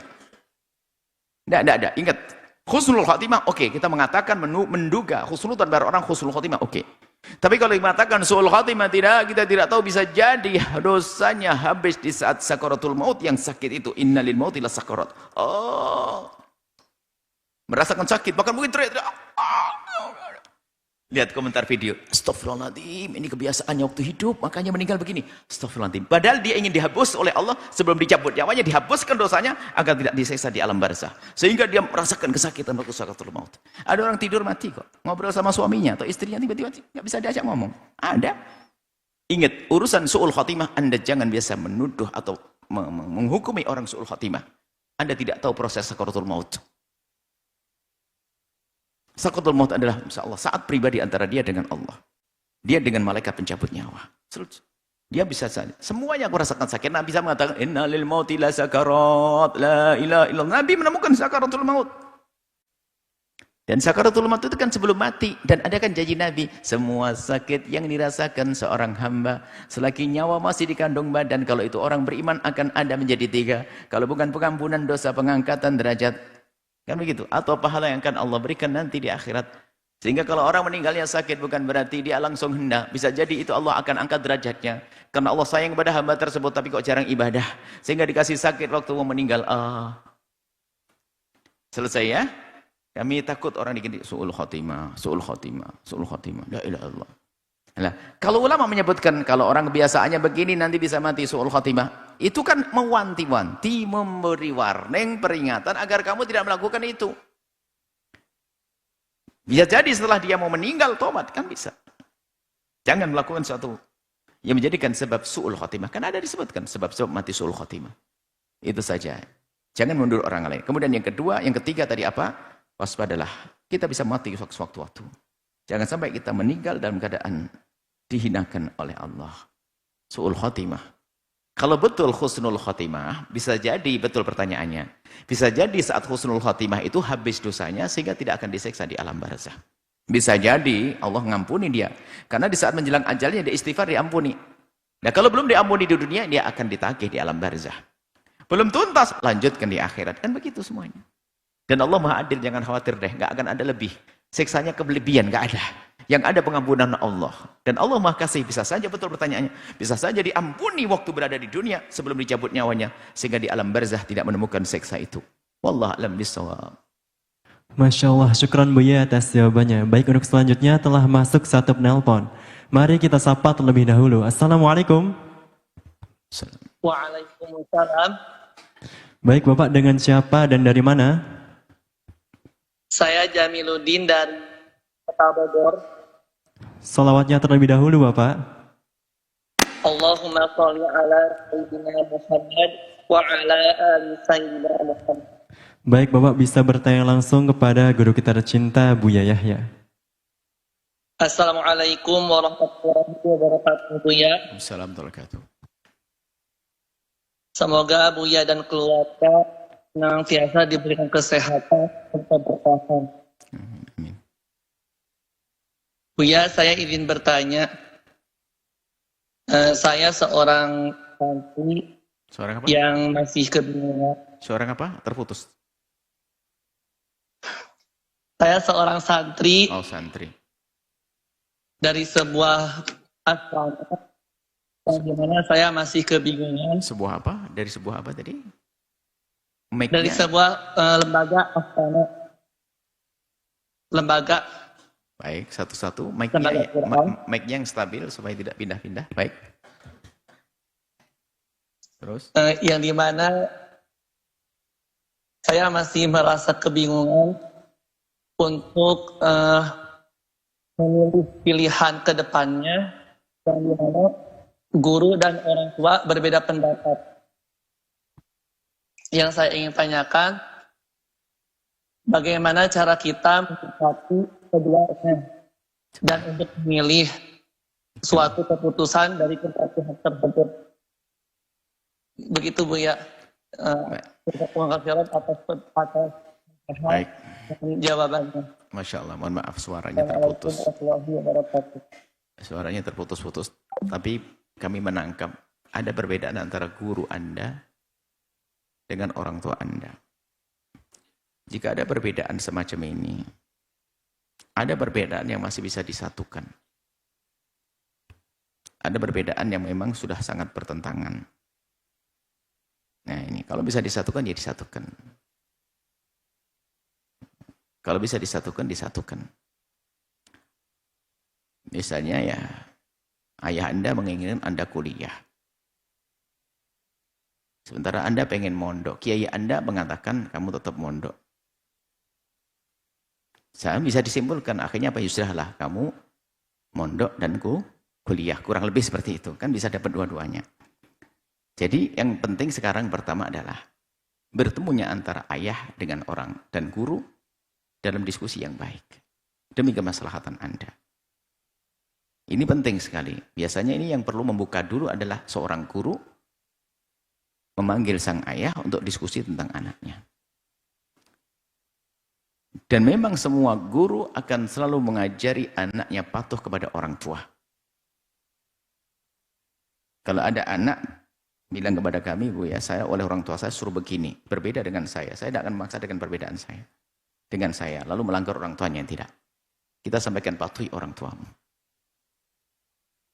Tidak. Ingat. Husnul khatimah, oke. Kita mengatakan, menduga. Husnul dan orang husnul khatimah, oke. Tapi kalau dikatakan su'ul khatimah, tidak. Kita tidak tahu, bisa jadi dosanya habis di saat sakaratul maut. Yang sakit itu. Innalil mauti la sakarat. Oh. Merasakan sakit. Bahkan mungkin teriak. Lihat komentar video. Astagfirullahaladzim, ini kebiasaannya waktu hidup, makanya meninggal begini. Astagfirullahaladzim. Padahal dia ingin dihapus oleh Allah sebelum dicabut nyawanya, dihapuskan dosanya agar tidak disiksa di alam barzah. Sehingga dia merasakan kesakitan waktu sakaratul maut. Ada orang tidur mati kok. Ngobrol sama suaminya atau istrinya tiba-tiba nggak bisa diajak ngomong. Ada. Ingat, urusan su'ul khatimah, Anda jangan biasa menuduh atau menghukumi orang su'ul khatimah. Anda tidak tahu proses sakaratul maut. Sakaratul maut adalah insyaallah saat pribadi antara dia dengan Allah. Dia dengan malaikat pencabut nyawa. Dia bisa saja. Semuanya aku rasakan sakit. Nabi bisa mengatakan innalil mauti la sakarat, la ilaha illallah. Nabi menemukan sakaratul maut. Dan sakaratul maut itu kan sebelum mati. Dan ada kan janji Nabi, semua sakit yang dirasakan seorang hamba selagi nyawa masih di kandung badan, kalau itu orang beriman akan ada menjadi 3. Kalau bukan pengampunan dosa, pengangkatan derajat. Kan begitu? Atau pahala yang akan Allah berikan nanti di akhirat. Sehingga kalau orang meninggalnya sakit bukan berarti dia langsung hendak. Bisa jadi itu Allah akan angkat derajatnya. Karena Allah sayang kepada hamba tersebut tapi kok jarang ibadah. Sehingga dikasih sakit waktu mau meninggal. Selesai ya. Kami takut orang dikit su'ul khotimah, su'ul khotimah, su'ul khotimah. La ilaha illallah. Nah, kalau ulama menyebutkan kalau orang kebiasaannya begini nanti bisa mati su'ul khotimah. Itu kan mewanti-wanti, memberi warning, peringatan agar kamu tidak melakukan itu. Bisa jadi setelah dia mau meninggal tobat kan bisa. Jangan melakukan sesuatu yang menjadikan sebab su'ul khotimah. Kan ada disebutkan sebab-sebab mati su'ul khotimah. Itu saja. Jangan mundur orang lain. Kemudian yang kedua, yang ketiga tadi apa? Waspadalah. Kita bisa mati sewaktu-waktu. Jangan sampai kita meninggal dalam keadaan dihinakan oleh Allah. Su'ul khotimah. Kalau betul husnul khotimah, bisa jadi betul pertanyaannya. Bisa jadi saat husnul khotimah itu habis dosanya sehingga tidak akan disiksa di alam barzah. Bisa jadi Allah ngampuni dia. Karena di saat menjelang ajalnya dia istighfar diampuni. Nah kalau belum diampuni di dunia dia akan ditagih di alam barzah. Belum tuntas, lanjutkan di akhirat. Kan begitu semuanya. Dan Allah Maha Adil, jangan khawatir deh. Nggak akan ada lebih. Siksanya kelebihan, nggak ada. Yang ada pengampunan Allah. Dan Allah Maha Kasih, bisa saja betul pertanyaannya. Bisa saja diampuni waktu berada di dunia sebelum dicabut nyawanya. Sehingga di alam barzah tidak menemukan siksa itu. Wallah alam bisawab. Masya Allah, syukran Buya atas jawabannya. Baik, untuk selanjutnya telah masuk satu penelpon. Mari kita sapa terlebih dahulu. Assalamualaikum. Waalaikumsalam. Baik Bapak, dengan siapa dan dari mana? Saya Jamiluddin dari Kota Bogor. Salawatnya terlebih dahulu Bapak. Allahumma sholli ala sayyidina Muhammad wa ala ali sayyidina Muhammad. Baik Bapak, bisa bertanya langsung kepada guru kita tercinta Buya Yahya. Assalamualaikum warahmatullahi wabarakatuh, Buya. Assalamualaikum warahmatullahi wabarakatuh. Semoga Buya dan keluarga senantiasa diberikan kesehatan dan keberkahan. Amin. Buya, saya izin bertanya. Saya seorang santri Suara apa? yang masih kebingungan. Suara apa? Terputus. Saya seorang santri Oh, santri. dari sebuah asrama di mana saya masih kebingungan. Sebuah apa? Dari sebuah apa tadi? Dari Mic-nya? sebuah lembaga asrama. Lembaga Baik, satu-satu. Lembaga Quran. Mic-nya yang stabil supaya tidak pindah-pindah. Baik. Terus? yang di mana saya masih merasa kebingungan untuk memilih pilihan ke depannya, yang di mana guru dan orang tua berbeda pendapat. Yang saya ingin tanyakan, bagaimana cara kita menyikapi keduanya dan untuk memilih suatu keputusan dari kedua pihak tersebut. Begitu Bu ya. Terima kasih atas Baik. jawabannya. Masya Allah, mohon maaf suaranya terputus. Assalamualaikum warahmatullahi wabarakatuh. Suaranya terputus-putus. Tapi kami menangkap ada perbedaan antara guru Anda dengan orang tua Anda. Jika ada perbedaan semacam ini, ada perbedaan yang masih bisa disatukan. Ada perbedaan yang memang sudah sangat bertentangan. Nah ini, kalau bisa disatukan, ya disatukan. Kalau bisa disatukan, disatukan. Misalnya ya, ayah Anda menginginkan Anda kuliah. Sementara Anda pengen mondok. Kiai Anda mengatakan kamu tetap mondok. Saya bisa disimpulkan, akhirnya apa? Yusrahlah, kamu mondok dan kuliah. Kurang lebih seperti itu. Kan bisa dapat dua-duanya. Jadi yang penting sekarang pertama adalah bertemunya antara ayah dengan orang dan guru dalam diskusi yang baik. Demi kemaslahatan Anda. Ini penting sekali. Biasanya ini yang perlu membuka dulu adalah seorang guru memanggil sang ayah untuk diskusi tentang anaknya. Dan memang semua guru akan selalu mengajari anaknya patuh kepada orang tua. Kalau ada anak bilang kepada kami, Bu ya, saya oleh orang tua saya suruh begini, berbeda dengan saya tidak akan memaksa dengan perbedaan saya. Dengan saya, lalu melanggar orang tuanya yang tidak. kita sampaikan patuhi orang tuamu.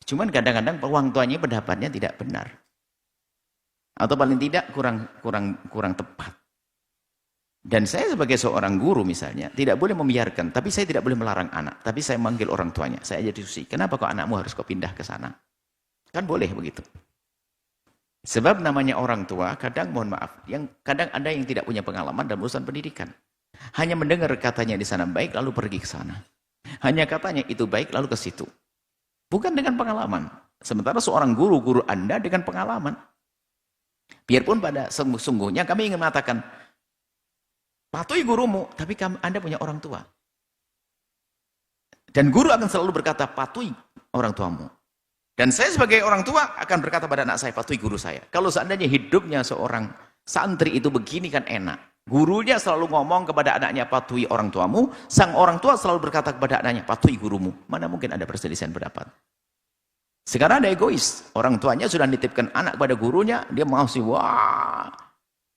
Cuman kadang-kadang orang tuanya pendapatnya tidak benar. Atau paling tidak kurang tepat. Dan saya sebagai seorang guru misalnya, tidak boleh membiarkan, tapi saya tidak boleh melarang anak, tapi saya manggil orang tuanya, saya aja diskusi, kenapa kok anakmu harus kau pindah ke sana? Kan boleh begitu. Sebab namanya orang tua, kadang mohon maaf, kadang ada yang tidak punya pengalaman dalam urusan pendidikan. Hanya mendengar katanya di sana baik, lalu pergi ke sana. Hanya katanya itu baik, lalu ke situ. Bukan dengan pengalaman. Sementara seorang guru Anda dengan pengalaman. Biarpun pada sungguhnya kami ingin mengatakan, patuhi gurumu, tapi Anda punya orang tua. Dan guru akan selalu berkata, patuhi orang tuamu. Dan saya sebagai orang tua akan berkata pada anak saya, patuhi guru saya. Kalau seandainya hidupnya seorang santri itu begini kan enak. Gurunya selalu ngomong kepada anaknya, patuhi orang tuamu. Sang orang tua selalu berkata kepada anaknya, patuhi gurumu. Mana mungkin ada perselisihan pendapat. Sekarang ada egois. Orang tuanya sudah nitipkan anak kepada gurunya, dia masih wah.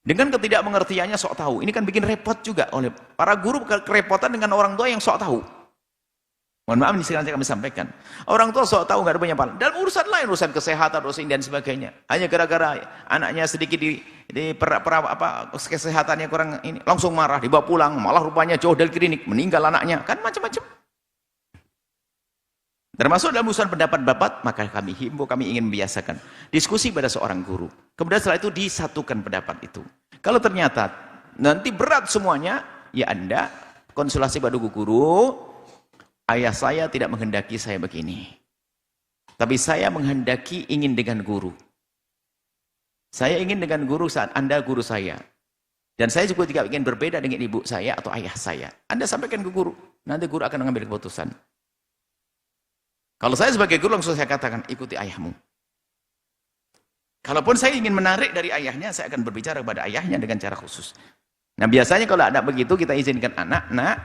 Dengan ketidakmengertiannya sok tahu. Ini kan bikin repot juga oleh para guru, kerepotan dengan orang tua yang sok tahu. Mohon maaf ini sekarang kami sampaikan. Orang tua sok tahu nggak ada banyak pahala. Dalam urusan lain, urusan kesehatan, urusan dan sebagainya. Hanya gara-gara anaknya sedikit kesehatannya kurang ini, langsung marah, dibawa pulang, malah rupanya jauh dari klinik, meninggal anaknya, kan macam-macam. Termasuk dalam urusan pendapat-pendapat, maka kami himbau, kami ingin membiasakan diskusi pada seorang guru. Kemudian setelah itu disatukan pendapat itu. Kalau ternyata nanti berat semuanya, ya Anda konsultasi pada guru, ayah saya tidak menghendaki saya begini. Tapi saya menghendaki ingin dengan guru. Saya ingin dengan guru saat Anda guru saya. Dan saya juga tidak ingin berbeda dengan ibu saya atau ayah saya. Anda sampaikan ke guru, nanti guru akan mengambil keputusan. Kalau saya sebagai guru langsung saya katakan, ikuti ayahmu. Kalaupun saya ingin menarik dari ayahnya, saya akan berbicara kepada ayahnya dengan cara khusus. Nah biasanya kalau ada begitu, kita izinkan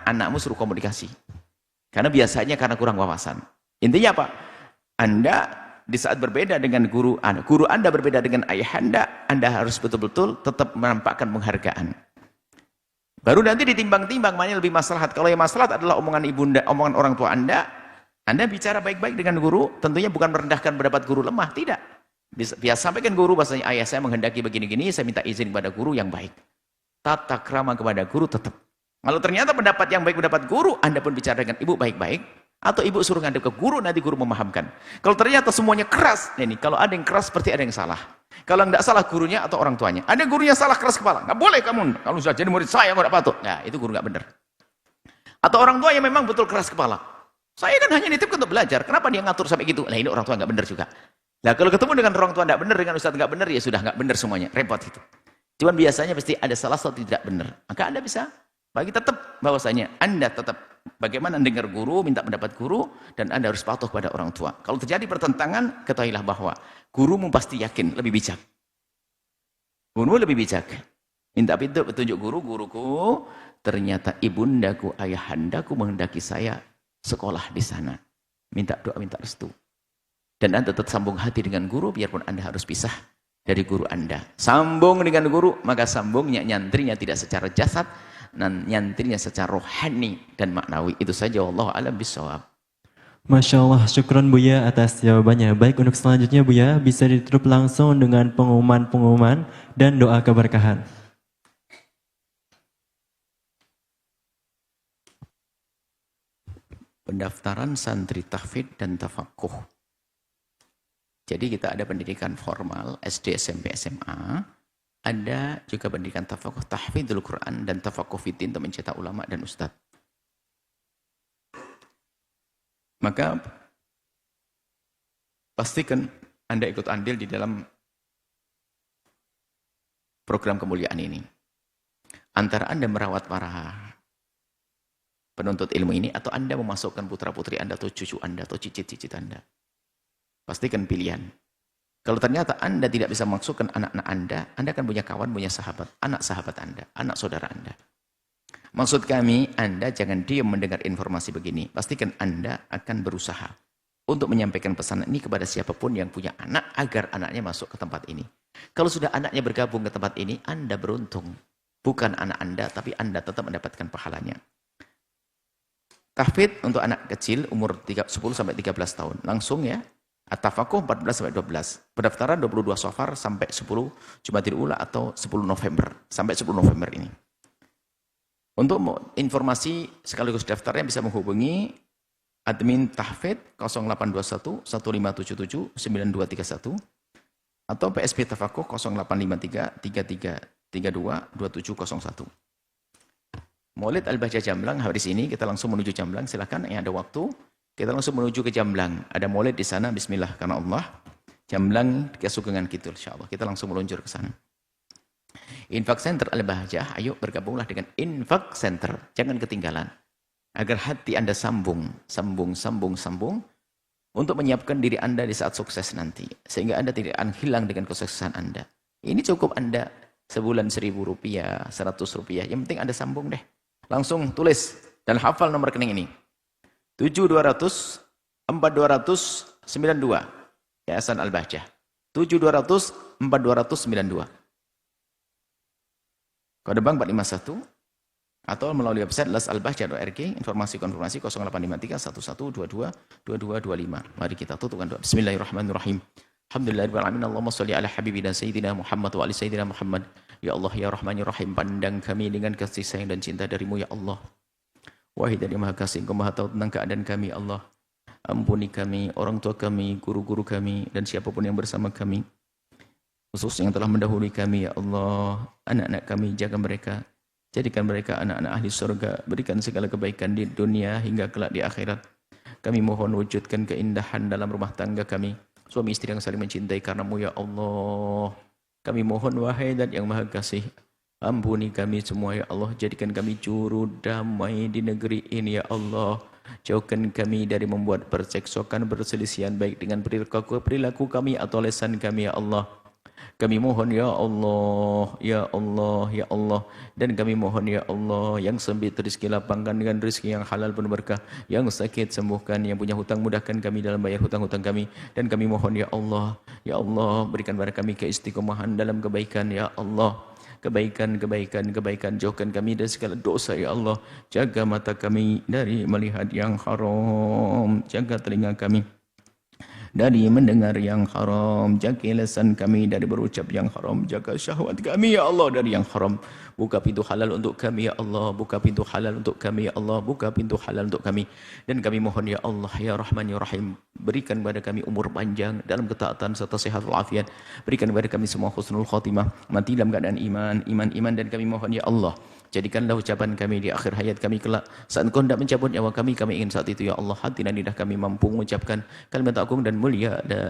anakmu suruh komunikasi. Karena biasanya karena kurang wawasan. Intinya apa? Anda di saat berbeda dengan guru Anda berbeda dengan ayah Anda harus betul-betul tetap menampakkan penghargaan. Baru nanti ditimbang-timbang mana yang lebih maslahat. Kalau yang maslahat adalah omongan ibunda, omongan orang tua Anda bicara baik-baik dengan guru, tentunya bukan merendahkan pendapat guru lemah, tidak. Biasa sampaikan guru bahasanya ayah saya menghendaki begini-gini, saya minta izin kepada guru yang baik. Tata krama kepada guru tetap. Kalau ternyata pendapat yang baik pendapat guru, Anda pun bicara dengan ibu baik-baik, atau ibu suruh ngadep ke guru, nanti guru memahamkan. Kalau ternyata semuanya keras, kalau ada yang keras seperti ada yang salah. Kalau tidak salah gurunya atau orang tuanya. Ada gurunya salah keras kepala, nggak boleh kamu, kalau sudah jadi murid saya nggak patut. Nah itu guru nggak benar. Atau orang tua yang memang betul keras kepala. Saya kan hanya nitip untuk belajar, kenapa dia ngatur sampai gitu? Nah ini orang tua nggak benar juga. Nah kalau ketemu dengan orang tua nggak benar, dengan ustadz nggak benar, ya sudah nggak benar semuanya, repot itu. Cuman biasanya pasti ada salah satu tidak benar. Maka Anda bisa bagi tetap bahwasanya Anda tetap bagaimana dengar guru, minta pendapat guru, dan Anda harus patuh pada orang tua. Kalau terjadi pertentangan, ketahuilah bahwa gurumu pasti yakin, lebih bijak. Gurumu lebih bijak. Minta petunjuk guruku, ternyata ibundaku, ayahandaku menghendaki saya sekolah di sana. Minta doa, minta restu. Dan Anda tetap sambung hati dengan guru, biarpun Anda harus pisah dari guru Anda. Sambung dengan guru, maka sambungnya nyantrinya tidak secara jasad, dan nyantrinya secara rohani dan maknawi. Itu saja, wallahu a'lam bishawab. Masya Allah, syukron Buya atas jawabannya. Baik, untuk selanjutnya Buya bisa ditutup langsung dengan pengumuman-pengumuman dan doa keberkahan. Pendaftaran santri tahfidz dan tafakuh. Jadi kita ada pendidikan formal SD, SMP, SMA. Ada juga pendidikan tafakuh, tahfidzul Quran dan tafakuh fiddin untuk mencetak ulama dan ustadz. Maka pastikan Anda ikut andil di dalam program kemuliaan ini. Antara Anda merawat para penuntut ilmu ini, atau Anda memasukkan putra-putri Anda, atau cucu Anda, atau cicit-cicit Anda. Pastikan pilihan. Kalau ternyata Anda tidak bisa memasukkan anak-anak Anda akan punya kawan, punya sahabat, anak sahabat Anda, anak saudara Anda. Maksud kami, Anda jangan diam mendengar informasi begini. Pastikan Anda akan berusaha untuk menyampaikan pesan ini kepada siapapun yang punya anak, agar anaknya masuk ke tempat ini. Kalau sudah anaknya bergabung ke tempat ini, Anda beruntung. Bukan anak Anda, tapi Anda tetap mendapatkan pahalanya. Tahfidz untuk anak kecil umur 10 sampai 13 tahun. Langsung ya. At-Tafakuh 14 sampai 12. Pendaftaran 22 Safar sampai 10 Jumadil Ula atau 10 November. Sampai 10 November ini. Untuk informasi sekaligus daftarnya bisa menghubungi admin Tahfidz 0821 1577 9231 atau PSP Tafakuh 0853 3332 2701. Maulid Al-Bahjah Jamblang hari ini kita langsung menuju Jamblang. Silakan yang ada waktu kita langsung menuju ke Jamblang. Ada maulid di sana. Bismillah karena Allah. Jamblang Kesugengan Kidul insyaallah. Kita langsung meluncur ke sana. Infak Center Al-Bahjah, ayo bergabunglah dengan Infak Center. Jangan ketinggalan. Agar hati Anda sambung untuk menyiapkan diri Anda di saat sukses nanti. Sehingga Anda tidak akan hilang dengan kesuksesan Anda. Ini cukup Anda sebulan Rp1.000, Rp100. Yang penting Anda sambung deh. Langsung tulis dan hafal nomor rekening ini. 7200 4292 Yayasan Al-Bahjah. 7200 4292. Kode bank 451 atau melalui website lasalbahjah.org. Informasi konfirmasi 0853 1122 2225. Mari kita tutupkan doa. Bismillahirrahmanirrahim. Alhamdulillahirrahmanirrahim. Allahumma salli ala habibina sayyidina Muhammad wa ali sayyidina Muhammad. Ya Allah ya Rahman ya Rahim, pandang kami dengan kasih sayang dan cinta darimu ya Allah. Wahai dari Maha Kasih, Engkau Maha tahu tentang keadaan kami ya Allah. Ampuni kami, orang tua kami, guru-guru kami, dan siapapun yang bersama kami. Khususnya yang telah mendahului kami ya Allah. Anak-anak kami, jaga mereka. Jadikan mereka anak-anak ahli surga. Berikan segala kebaikan di dunia hingga kelak di akhirat. Kami mohon wujudkan keindahan dalam rumah tangga kami. Suami istri yang saling mencintai karenamu ya Allah. Kami mohon wahai Dan yang Maha Kasih, ampuni kami semua ya Allah. Jadikan kami juru damai di negeri ini ya Allah. Jauhkan kami dari membuat perceksokan, perselisihan baik dengan perilaku kami atau lisan kami ya Allah. Kami mohon ya Allah, ya Allah, ya Allah. Dan kami mohon ya Allah, yang sempit rezeki lapangkan dengan rezeki yang halal penuh berkah. Yang sakit sembuhkan, yang punya hutang mudahkan kami dalam bayar hutang-hutang kami. Dan kami mohon ya Allah, berikan kepada kami keistiqomahan dalam kebaikan ya Allah. Kebaikan, jauhkan kami dari segala dosa ya Allah. Jaga mata kami dari melihat yang haram. Jaga telinga kami dari mendengar yang haram. Jaga lisan kami dari berucap yang haram. Jaga syahwat kami ya Allah dari yang haram. Buka pintu halal untuk kami ya Allah. Buka pintu halal untuk kami ya Allah. Buka pintu halal untuk kami. Dan kami mohon ya Allah ya Rahman ya Rahim, berikan kepada kami umur panjang dalam ketaatan serta sehat walafiat. Berikan kepada kami semua husnul khotimah, mati dalam keadaan iman. Dan kami mohon ya Allah, jadikanlah ucapan kami di akhir hayat kami kelak. Saat Engkau hendak mencabut nyawa kami ingin saat itu ya Allah, hati dan lidah kami mampu mengucapkan kalimat agung dan mulia la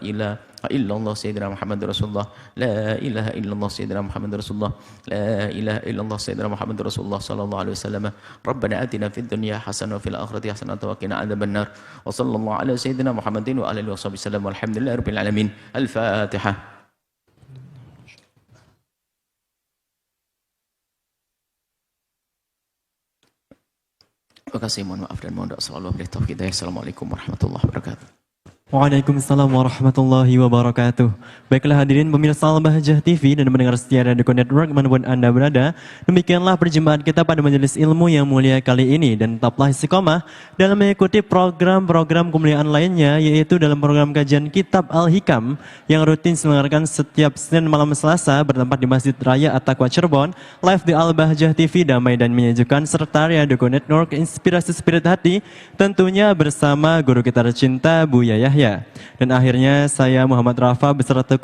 ilaha illallah sayyidina Muhammad Rasulullah, la ilaha illallah sayyidina Muhammad Rasulullah, la ilaha illallah sayyidina Muhammad Rasulullah sallallahu alaihi wasallam. Rabbana atina fid dunya hasanah wa fil akhirati hasanah wa qina adzabannar. Wa sallallahu ala sayyidina Muhammadin wa alihi wasallam. Walhamdulillahirabbil alamin. Al-Fatihah. Terima kasih, mohon maaf dan mohon doa selalu. Assalamualaikum warahmatullahi wabarakatuh. Waalaikumsalam warahmatullahi wabarakatuh. Baiklah hadirin pemirsa Al-Bahjah TV dan mendengar setia Radio Network dimanapun Anda berada. Demikianlah perjumpaan kita pada majelis ilmu yang mulia kali ini. Dan tetaplah istiqomah dalam mengikuti program-program kemuliaan lainnya, yaitu dalam program kajian Kitab Al-Hikam yang rutin diselenggarakan setiap Senin malam Selasa bertempat di Masjid Raya At-Taqwa Cirebon. Live di Al-Bahjah TV, damai dan menyejukkan, serta Radio Network Inspirasi Spirit Hati, tentunya bersama guru kita tercinta Buya Yahya. Dan akhirnya saya Muhammad Rafa beserta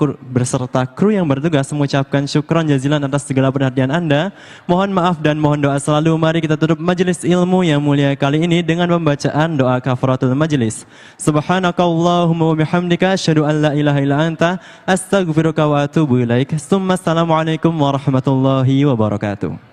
kru yang bertugas mengucapkan syukron jazilan atas segala perhatian Anda. Mohon maaf dan mohon doa selalu. Mari kita tutup majelis ilmu yang mulia kali ini dengan pembacaan doa kafaratul majelis. Subhanakallahumma wa bihamdika asyhadu an la ilaha illa anta astaghfiruka wa atubu ilaik. Assalamualaikum warahmatullahi wabarakatuh.